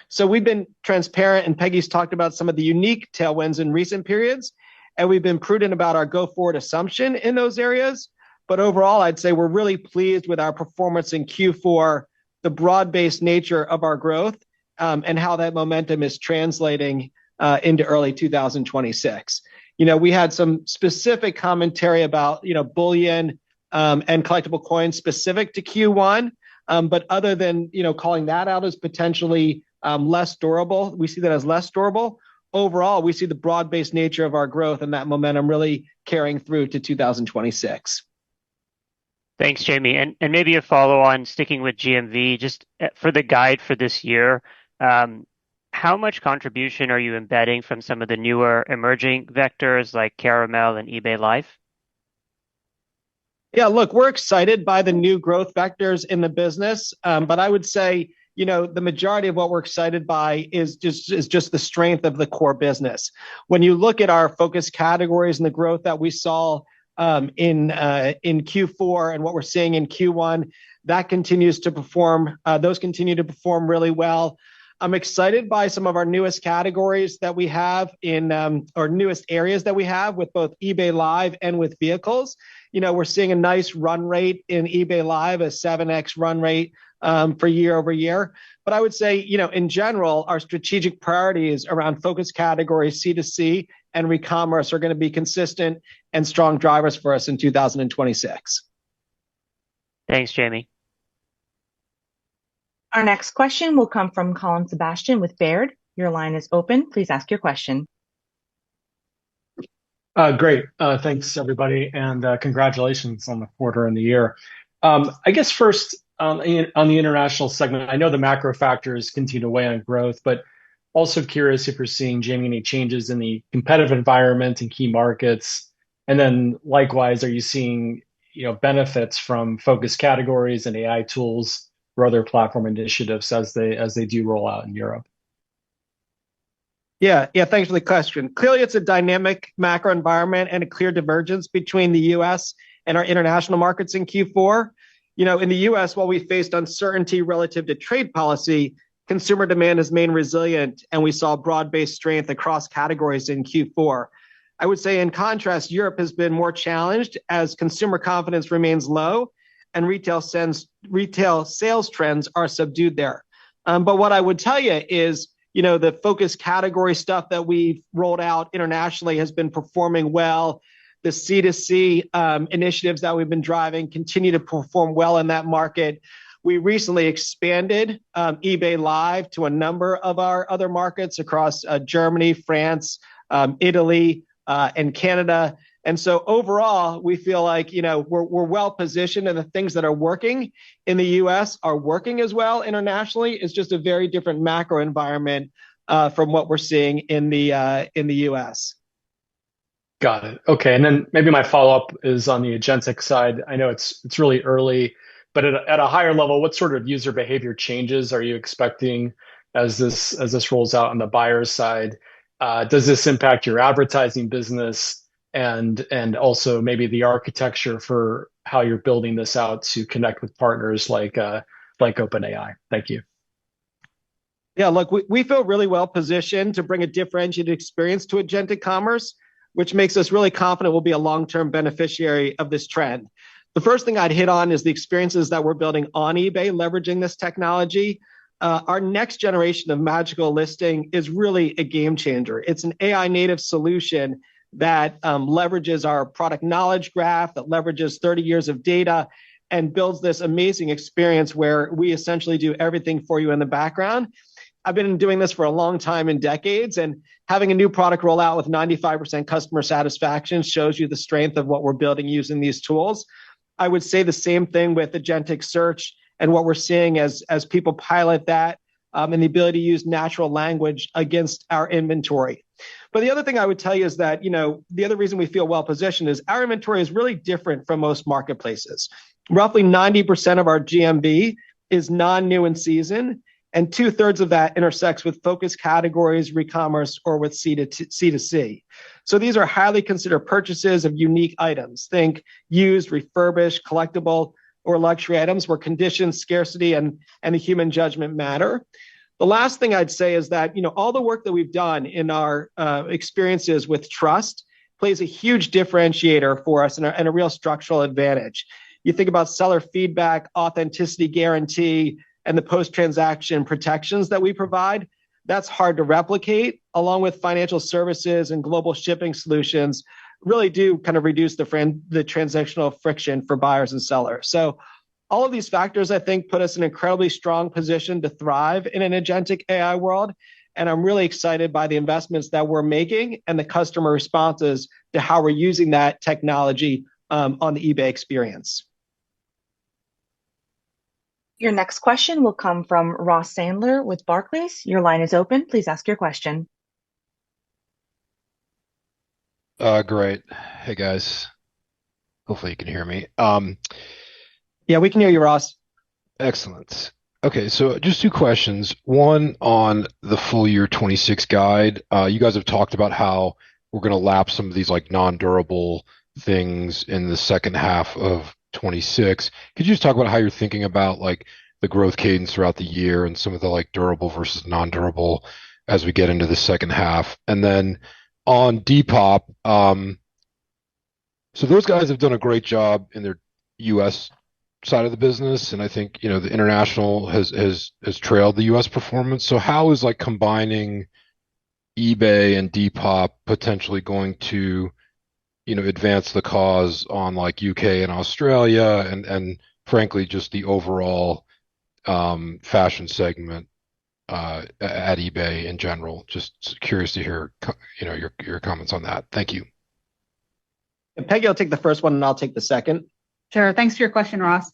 So we've been transparent, and Peggy's talked about some of the unique tailwinds in recent periods, and we've been prudent about our go-forward assumption in those areas. But overall, I'd say we're really pleased with our performance in Q4, the broad-based nature of our growth, and how that momentum is translating into early 2026. We had some specific commentary about, bullion and collectible coins specific to Q1. But other than, calling that out as potentially less durable, we see that as less durable. Overall, we see the broad-based nature of our growth and that momentum really carrying through to 2026. Thanks, Jamie. And maybe a follow-on, sticking with GMV, just for the guide for this year. How much contribution are you embedding from some of the newer emerging vectors like Caramel and eBay Live? Yeah, look, we're excited by the new growth vectors in the business, but I would say, the majority of what we're excited by is just the strength of the core business. When you look at our focus categories and the growth that we saw in Q4 and what we're seeing in Q1, that continues to perform. Those continue to perform really well. I'm excited by some of our newest categories that we have or newest areas that we have with both eBay Live and with vehicles. We're seeing a nice run rate in eBay Live, a 7x run rate for year over year. But I would say, in general, our strategic priorities around focus categories, C2C, and re-commerce are going to be consistent and strong drivers for us in 2026. Thanks, Jamie. Our next question will come from Colin Sebastian with Baird. Your line is open. Please ask your question. Great. Thanks, everybody. And congratulations on the quarter and the year. I guess first, on the international segment, I know the macro factors continue to weigh on growth, but also curious if you're seeing, Jamie, any changes in the competitive environment in key markets. And then likewise, are you seeing benefits from focus categories and AI tools or other platform initiatives as they do roll out in Europe? Yeah, thanks for the question. Clearly, it's a dynamic macro environment and a clear divergence between the US and our international markets in Q4. In the US, while we faced uncertainty relative to trade policy, consumer demand has remained resilient, and we saw broad-based strength across categories in Q4. I would say, in contrast, Europe has been more challenged as consumer confidence remains low and retail sales trends are subdued there. But what I would tell you is, the focus category stuff that we've rolled out internationally has been performing well. The C2C initiatives that we've been driving continue to perform well in that market. We recently expanded eBay Live to a number of our other markets across Germany, France, Italy, and Canada. And so overall, we feel like we're well positioned, and the things that are working in the US are working as well internationally. It's just a very different macro environment from what we're seeing in the US. Got it. Okay, and then maybe my follow-up is on the agentic side. I know it's really early, but at a higher level, what sort of user behavior changes are you expecting as this rolls out on the buyer's side? Does this impact your advertising business? and also maybe the architecture for how you're building this out to connect with partners like OpenAI. Thank you. Yeah, look, we feel really well positioned to bring a differentiated experience to agentic commerce, which makes us really confident we'll be a long-term beneficiary of this trend. The first thing I'd hit on is the experiences that we're building on eBay, leveraging this technology. Our next generation of magical listing is really a game changer. It's an AI native solution that leverages our product knowledge graph, that leverages 30 years of data, and builds this amazing experience where we essentially do everything for you in the background. I've been doing this for a long time, in decades, and having a new product roll out with 95% customer satisfaction shows you the strength of what we're building using these tools. I would say the same thing with agentic search and what we're seeing as people pilot that and the ability to use natural language against our inventory. But the other thing I would tell you is that, the other reason we feel well positioned is our inventory is really different from most marketplaces. Roughly 90% of our GMV is non-new in season, and 2/3 of that intersects with focus categories, recommerce, or with C2C. So these are highly considered purchases of unique items. Think used, refurbished, collectible, or luxury items where conditions, scarcity, and the human judgment matter. The last thing I'd say is that, all the work that we've done in our experiences with trust plays a huge differentiator for us and a real structural advantage. You think about seller feedback, authenticity guarantee, and the post-transaction protections that we provide. That's hard to replicate, along with financial services and global shipping solutions really do kind of reduce the transactional friction for buyers and sellers. So all of these factors, I think, put us in an incredibly strong position to thrive in an agentic AI world. And I'm really excited by the investments that we're making and the customer responses to how we're using that technology on the eBay experience. Your next question will come from Ross Sandler with Barclays. Your line is open. Please ask your question. Great. Hey, guys. Hopefully you can hear me. Yeah, we can hear you, Ross. Excellent. Okay, so just two questions. One on the full year 26 guide. You guys have talked about how we're going to lap some of these like non-durable things in the second half of 26. Could you just talk about how you're thinking about like the growth cadence throughout the year and some of the like durable versus non-durable as we get into the second half? And then on Depop, so those guys have done a great job in their US side of the business, and I think the international has trailed the US performance. So how is like combining eBay and Depop potentially going to advance the cause on like UK and Australia and frankly just the overall fashion segment at eBay in general? Just curious to hear your comments on that. Thank you. And Peggy, I'll take the first one and I'll take the second. Sure. Thanks for your question, Ross.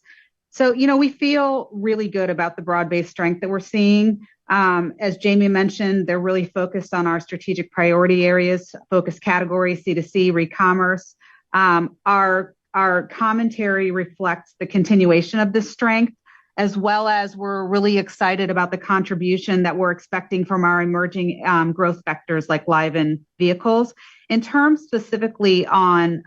So, we feel really good about the broad-based strength that we're seeing. As Jamie mentioned, they're really focused on our strategic priority areas, focus categories, C2C, recommerce. Our commentary reflects the continuation of this strength, as well as we're really excited about the contribution that we're expecting from our emerging growth vectors like live and vehicles. In terms of specifically on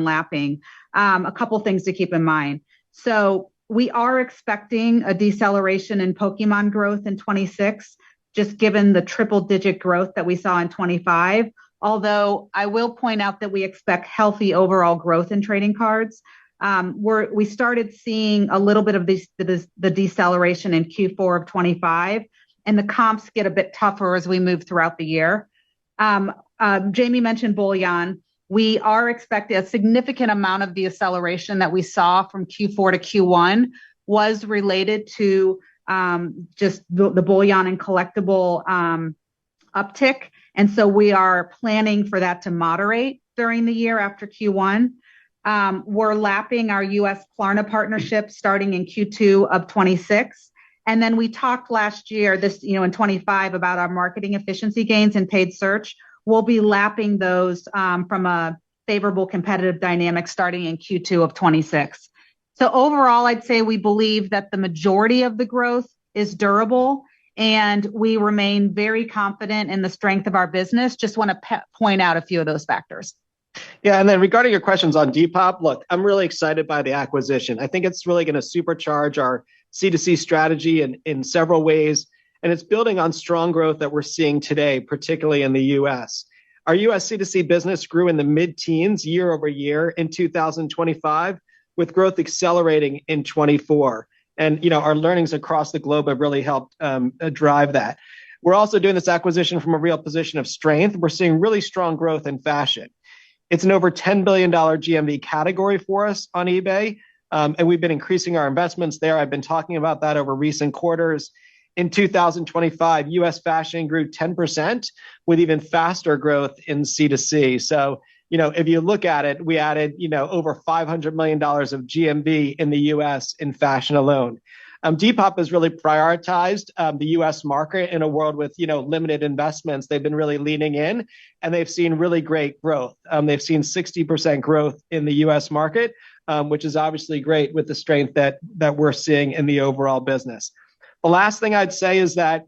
lapping, a couple things to keep in mind. So we are expecting a deceleration in Pokemon growth in 26, just given the triple-digit growth that we saw in 25. Although I will point out that we expect healthy overall growth in trading cards. We started seeing a little bit of the deceleration in Q4 of 25, and the comps get a bit tougher as we move throughout the year. Jamie mentioned bullion. We are expecting a significant amount of the acceleration that we saw from Q4 to Q1 was related to just the bullion and collectible uptick. And so we are planning for that to moderate during the year after Q1. We're lapping our US Klarna partnership starting in Q2 of 26. And then we talked last year, in 25, about our marketing efficiency gains in paid search. We'll be lapping those from a favorable competitive dynamic starting in Q2 of 26. So overall, I'd say we believe that the majority of the growth is durable, and we remain very confident in the strength of our business. Just want to point out a few of those factors. Yeah, and then regarding your questions on Depop, look, I'm really excited by the acquisition. I think it's really going to supercharge our C2C strategy in several ways, and it's building on strong growth that we're seeing today, particularly in the U.S. Our U.S. C2C business grew in the mid-teens year over year in 2025, with growth accelerating in 24. And our learnings across the globe have really helped drive that. We're also doing this acquisition from a real position of strength. We're seeing really strong growth in fashion. It's an over $10 billion GMV category for us on eBay, and we've been increasing our investments there. I've been talking about that over recent quarters. In 2025, U.S. fashion grew 10% with even faster growth in C2C. So, if you look at it, we added, over $500 million of GMV in the U.S. in fashion alone. Depop has really prioritized the U.S. market in a world with limited investments. They've been really leaning in, and they've seen really great growth. They've seen 60% growth in the U.S. market, which is obviously great with the strength that we're seeing in the overall business. The last thing I'd say is that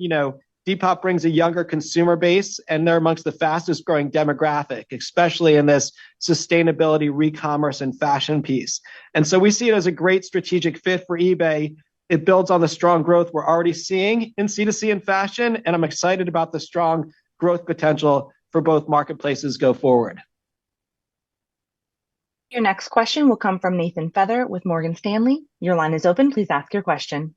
Depop brings a younger consumer base, and they're amongst the fastest growing demographic, especially in this sustainability, re-commerce, and fashion piece. And so we see it as a great strategic fit for eBay. It builds on the strong growth we're already seeing in C2C and fashion, and I'm excited about the strong growth potential for both marketplaces go forward. Your next question will come from Nathan Feather with Morgan Stanley. Your line is open. Please ask your question.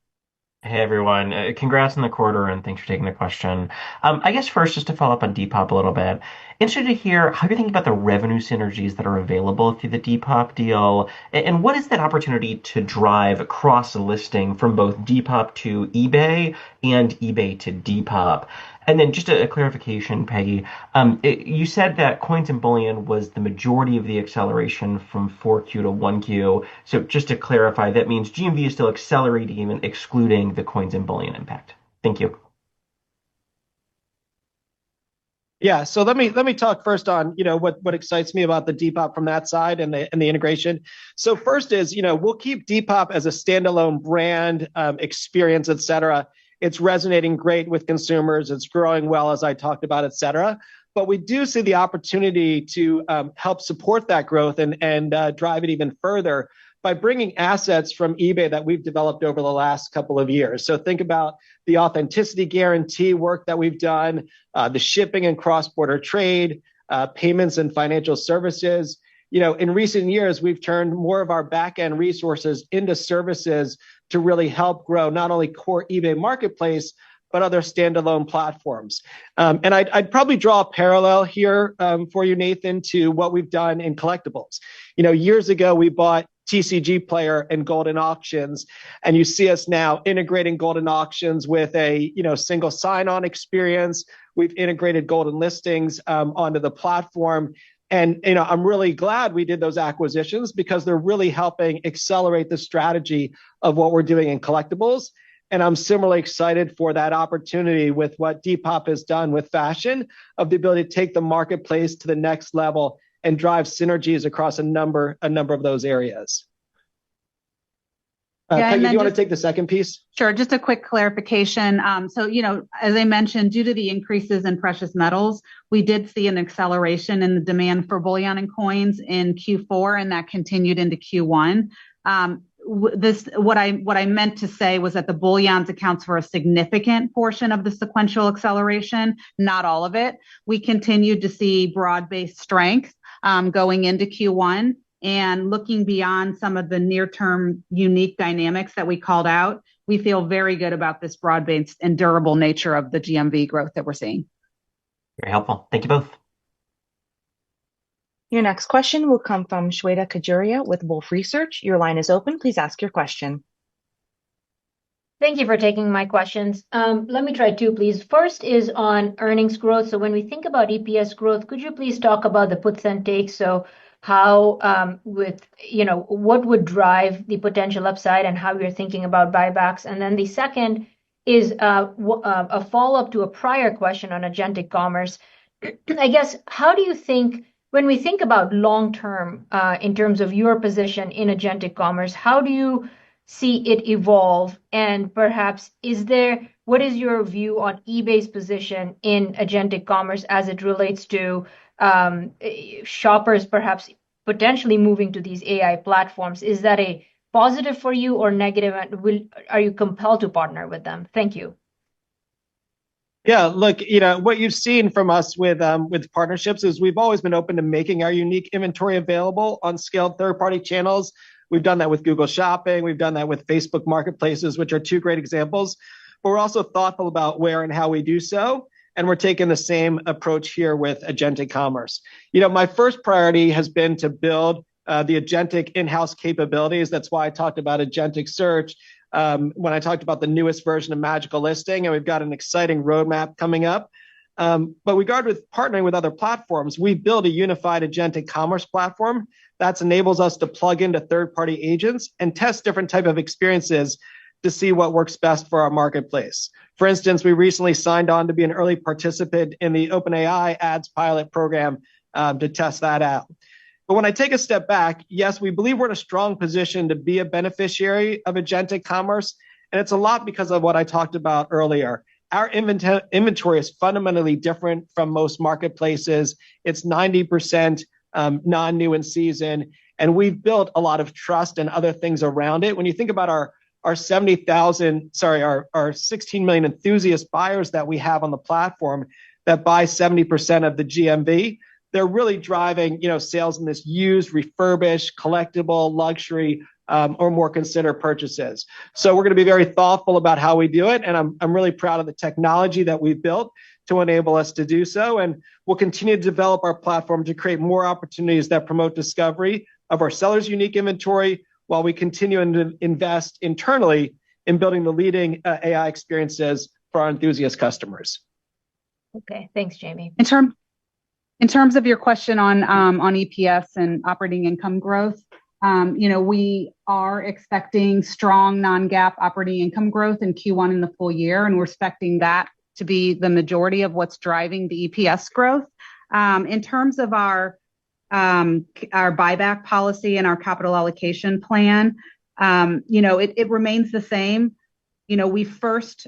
Hey everyone, congrats on the quarter and thanks for taking the question. I guess first, just to follow up on Depop a little bit, interested to hear how you're thinking about the revenue synergies that are available through the Depop deal, and what is that opportunity to drive cross-listing from both Depop to eBay and eBay to Depop? And then just a clarification, Peggy. You said that coins and bullion was the majority of the acceleration from 4Q to 1Q. So just to clarify, that means GMV is still accelerating even excluding the coins and bullion impact. Thank you. Yeah, so let me talk first on what excites me about the Depop from that side and the integration. So first is we'll keep Depop as a standalone brand, experience, et cetera. It's resonating great with consumers. It's growing well, as I talked about, et cetera. But we do see the opportunity to help support that growth and drive it even further by bringing assets from eBay that we've developed over the last couple of years. So think about the authenticity guarantee work that we've done, the shipping and cross-border trade, payments and financial services. In recent years, we've turned more of our back-end resources into services to really help grow not only core eBay marketplace, but other standalone platforms. And I'd probably draw a parallel here for you, Nathan, to what we've done in collectibles. Years ago, we bought TCG Player and Golden Auctions, and you see us now integrating Golden Auctions with a single sign-on experience. We've integrated Golden Listings onto the platform. And I'm really glad we did those acquisitions because they're really helping accelerate the strategy of what we're doing in collectibles. And I'm similarly excited for that opportunity with what Depop has done with fashion, of the ability to take the marketplace to the next level and drive synergies across a number of those areas. Peggy, do you want to take the second piece? Sure. Just a quick clarification. So, as I mentioned, due to the increases in precious metals, we did see an acceleration in the demand for bullion and coins in Q4, and that continued into Q1. What I meant to say was that the bullions accounts for a significant portion of the sequential acceleration, not all of it. We continued to see broad-based strength going into Q1. And looking beyond some of the near-term unique dynamics that we called out, we feel very good about this broad-based and durable nature of the GMV growth that we're seeing. Very helpful. Thank you both. Your next question will come from Shweta Khajuria with Wolfe Research. Your line is open. Please ask your question. Thank you for taking my questions. Let me try two, please. First is on earnings growth. So when we think about EPS growth, could you please talk about the puts and takes? So how what would drive the potential upside and how you're thinking about buybacks? And then the second is a follow-up to a prior question on agentic commerce. I guess, how do you think, when we think about long-term in terms of your position in agentic commerce, how do you see it evolve? And perhaps what is your view on eBay's position in agentic commerce as it relates to shoppers perhaps potentially moving to these AI platforms? Is that a positive for you or negative? And are you compelled to partner with them? Thank you. Yeah, look, what you've seen from us with partnerships is we've always been open to making our unique inventory available on scaled third-party channels. We've done that with Google Shopping. We've done that with Facebook Marketplaces, which are two great examples. But we're also thoughtful about where and how we do so. And we're taking the same approach here with agentic commerce. My first priority has been to build the agentic in-house capabilities. That's why I talked about agentic search when I talked about the newest version of Magical Listing, and we've got an exciting roadmap coming up. But regard with partnering with other platforms, we build a unified agentic commerce platform that enables us to plug into third-party agents and test different type of experiences to see what works best for our marketplace. For instance, we recently signed on to be an early participant in the OpenAI ads pilot program to test that out. But when I take a step back, yes, we believe we're in a strong position to be a beneficiary of agentic commerce. And it's a lot because of what I talked about earlier. Our inventory is fundamentally different from most marketplaces. It's 90% non-new in season. And we've built a lot of trust and other things around it. When you think about our 16 million enthusiast buyers that we have on the platform that buy 70% of the GMV, they're really driving, sales in this used, refurbished, collectible, luxury, or more considered purchases. So we're going to be very thoughtful about how we do it. And I'm really proud of the technology that we've built to enable us to do so. And we'll continue to develop our platform to create more opportunities that promote discovery of our sellers' unique inventory while we continue to invest internally in building the leading AI experiences for our enthusiast customers. Okay, thanks, Jamie. In terms of your question on EPS and operating income growth, we are expecting strong non-GAAP operating income growth in Q1 in the full year, and we're expecting that to be the majority of what's driving the EPS growth. In terms of our buyback policy and our capital allocation plan, it remains the same.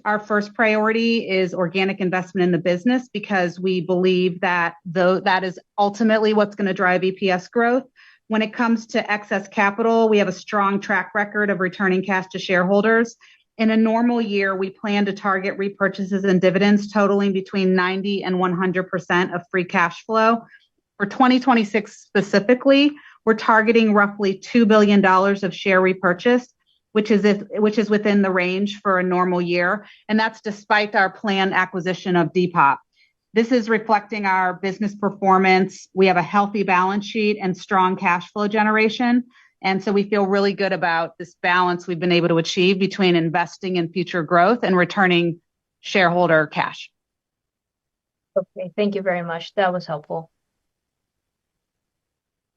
Our first priority is organic investment in the business because we believe that that is ultimately what's going to drive EPS growth. When it comes to excess capital, we have a strong track record of returning cash to shareholders. In a normal year, we plan to target repurchases and dividends totaling between 90% and 100% of free cash flow. For 2026 specifically, we're targeting roughly $2 billion of share repurchase, which is within the range for a normal year, and that's despite our planned acquisition of Depop. This is reflecting our business performance. We have a healthy balance sheet and strong cash flow generation, and so we feel really good about this balance we've been able to achieve between investing in future growth and returning shareholder cash. Okay, thank you very much. That was helpful.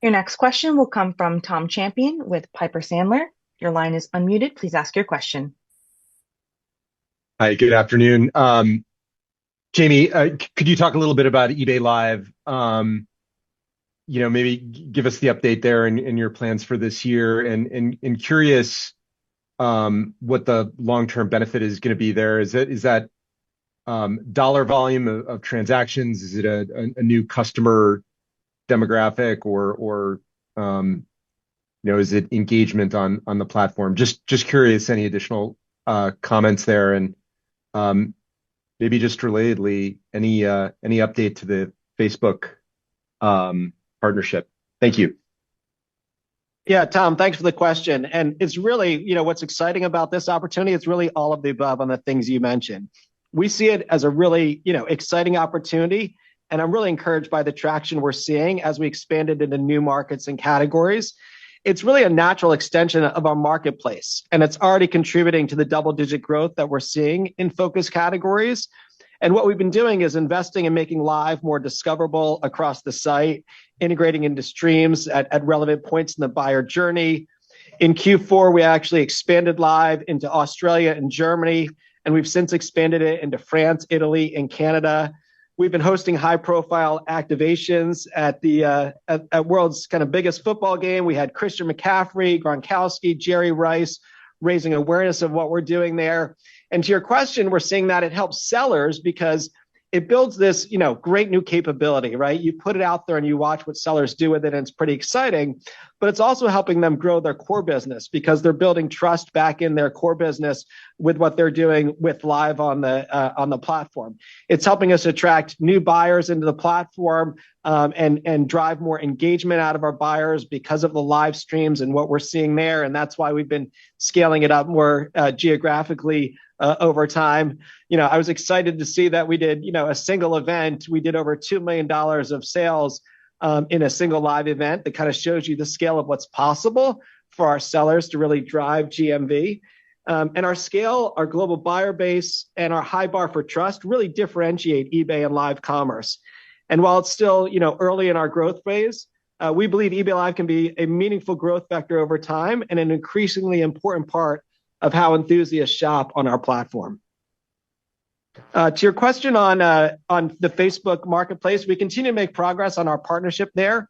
Your next question will come from Tom Champion with Piper Sandler. Your line is unmuted. Please ask your question. Hi, good afternoon. Jamie, could you talk a little bit about eBay Live? Maybe give us the update there and your plans for this year. And curious what the long-term benefit is going to be there. Is that dollar volume of transactions? Is it a new customer demographic or is it engagement on the platform? Just curious, any additional comments there, and maybe just relatedly, any update to the Facebook partnership? Thank you. Yeah, Tom, thanks for the question. And it's really, what's exciting about this opportunity, it's really all of the above on the things you mentioned. We see it as a really, exciting opportunity, and I'm really encouraged by the traction we're seeing as we expanded into new markets and categories. It's really a natural extension of our marketplace, and it's already contributing to the double-digit growth that we're seeing in focus categories. And what we've been doing is investing in making Live more discoverable across the site, integrating into streams at relevant points in the buyer journey. In Q4, we actually expanded Live into Australia and Germany, and we've since expanded it into France, Italy, and Canada. We've been hosting high-profile activations at the world's kind of biggest football game. We had Christian McCaffrey, Gronkowski, Jerry Rice, raising awareness of what we're doing there. And to your question, we're seeing that it helps sellers because it builds this, great new capability, right? You put it out there and you watch what sellers do with it, and it's pretty exciting. But it's also helping them grow their core business because they're building trust back in their core business with what they're doing with live on the platform. It's helping us attract new buyers into the platform and drive more engagement out of our buyers because of the live streams and what we're seeing there. And that's why we've been scaling it up more geographically over time. I was excited to see that we did, a single event. We did over $2 million of sales in a single live event. That kind of shows you the scale of what's possible for our sellers to really drive GMV. And our scale, our global buyer base, and our high bar for trust really differentiate eBay and live commerce. And while it's still, early in our growth phase, we believe eBay Live can be a meaningful growth vector over time and an increasingly important part of how enthusiasts shop on our platform. To your question on the Facebook Marketplace, we continue to make progress on our partnership there.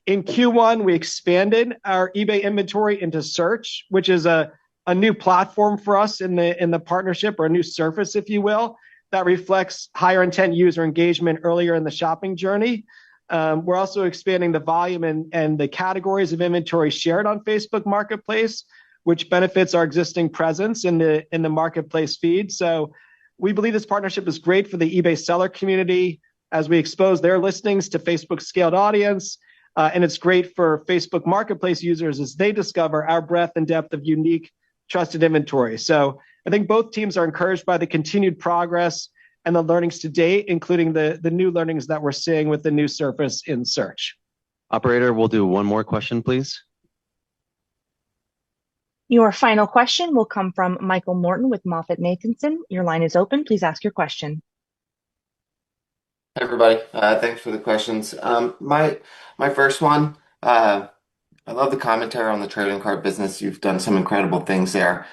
In Q1, we expanded our eBay inventory into search, which is a new platform for us in the partnership, or a new surface, if you will, that reflects higher intent user engagement earlier in the shopping journey. We're also expanding the volume and the categories of inventory shared on Facebook Marketplace, which benefits our existing presence in the marketplace feed. So we believe this partnership is great for the eBay seller community as we expose their listings to Facebook's scaled audience. And it's great for Facebook Marketplace users as they discover our breadth and depth of unique, trusted inventory. So I think both teams are encouraged by the continued progress and the learnings to date, including the new learnings that we're seeing with the new surface in search. Operator, we'll do one more question, please. Your final question will come from Michael Morton with MoffettNathanson. Your line is open. Please ask your question. Hi, everybody. Thanks for the questions. My first one, I love the commentary on the trading card business. You've done some incredible things there.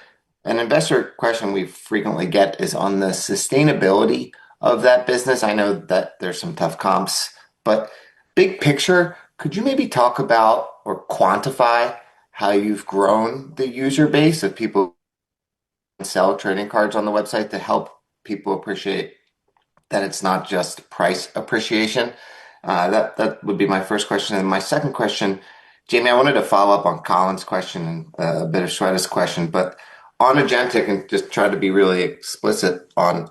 An investor question we frequently get is on the sustainability of that business. I know that there's some tough comps, but big picture, could you maybe talk about or quantify how you've grown the user base of people who sell trading cards on the website to help people appreciate that it's not just price appreciation? That would be my first question. And my second question, Jamie, I wanted to follow up on Colin's question and a bit of Shweta's question, but on agentic, and just try to be really explicit on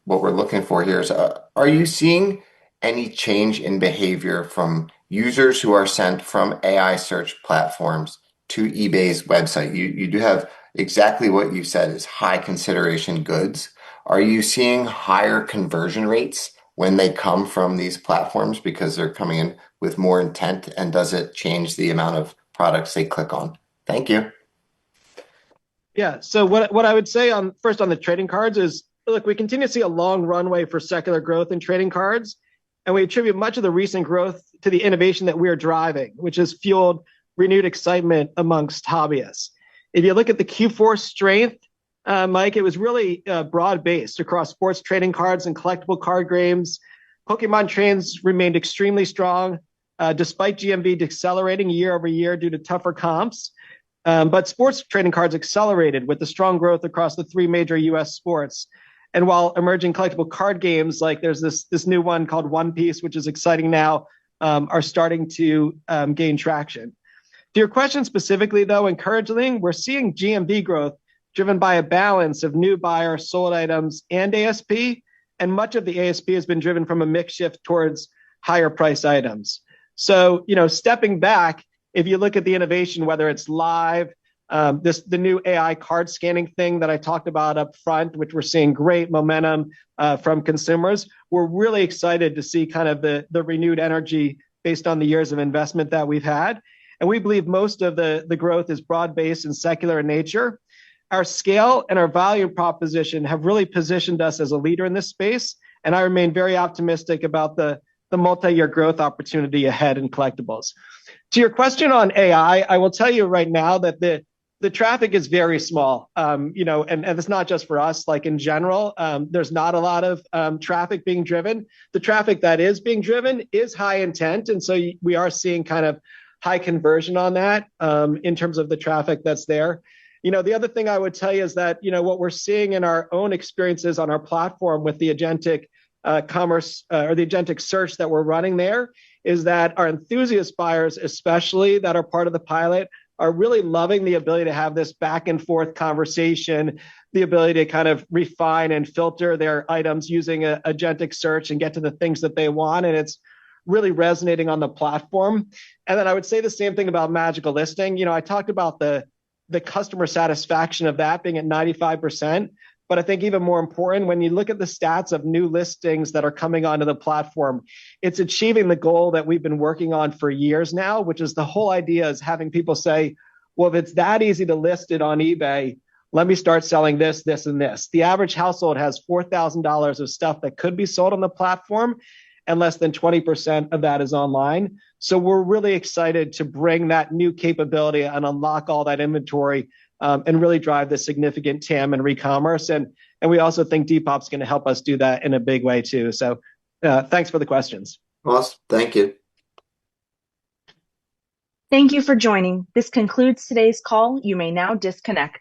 what we're looking for here is, are you seeing any change in behavior from users who are sent from AI search platforms to eBay's website? You do have exactly what you said is high consideration goods. Are you seeing higher conversion rates when they come from these platforms because they're coming in with more intent? And does it change the amount of products they click on? Thank you. Yeah. So what I would say first on the trading cards is, look, we continue to see a long runway for secular growth in trading cards, and we attribute much of the recent growth to the innovation that we're driving, which has fueled renewed excitement amongst hobbyists. If you look at the Q4 strength, Mike, it was really broad-based across sports trading cards and collectible card games. Pokemon trends remained extremely strong, despite GMV decelerating year over year due to tougher comps. But sports trading cards accelerated with the strong growth across the three major US sports. And while emerging collectible card games, like there's this new one called One Piece, which is exciting now, are starting to gain traction. To your question specifically, though, encouragingly, we're seeing GMV growth driven by a balance of new buyer sold items and ASP, and much of the ASP has been driven from a mix shift towards higher price items. So, stepping back, if you look at the innovation, whether it's live, the new AI card scanning thing that I talked about up front, which we're seeing great momentum from consumers, we're really excited to see kind of the renewed energy based on the years of investment that we've had. And we believe most of the growth is broad-based and secular in nature. Our scale and our value proposition have really positioned us as a leader in this space, and I remain very optimistic about the multi-year growth opportunity ahead in collectibles. To your question on AI, I will tell you right now that the traffic is very small, and it's not just for us. Like in general, there's not a lot of traffic being driven. The traffic that is being driven is high intent, and so we are seeing kind of high conversion on that in terms of the traffic that's there. The other thing I would tell you is that, what we're seeing in our own experiences on our platform with the agentic commerce or the agentic search that we're running there is that our enthusiast buyers, especially that are part of the pilot, are really loving the ability to have this back and forth conversation, the ability to kind of refine and filter their items using a agentic search and get to the things that they want. And it's really resonating on the platform. And then I would say the same thing about Magical Listing. I talked about the customer satisfaction of that being at 95%. But I think even more important, when you look at the stats of new listings that are coming onto the platform, it's achieving the goal that we've been working on for years now, which is the whole idea is having people say, well, if it's that easy to list it on eBay, let me start selling this, this, and this. The average household has $4,000 of stuff that could be sold on the platform, and less than 20% of that is online. So we're really excited to bring that new capability and unlock all that inventory and really drive the significant TAM and re-commerce. And we also think Depop's going to help us do that in a big way too. So thanks for the questions. Awesome. Thank you. Thank you for joining. This concludes today's call. You may now disconnect.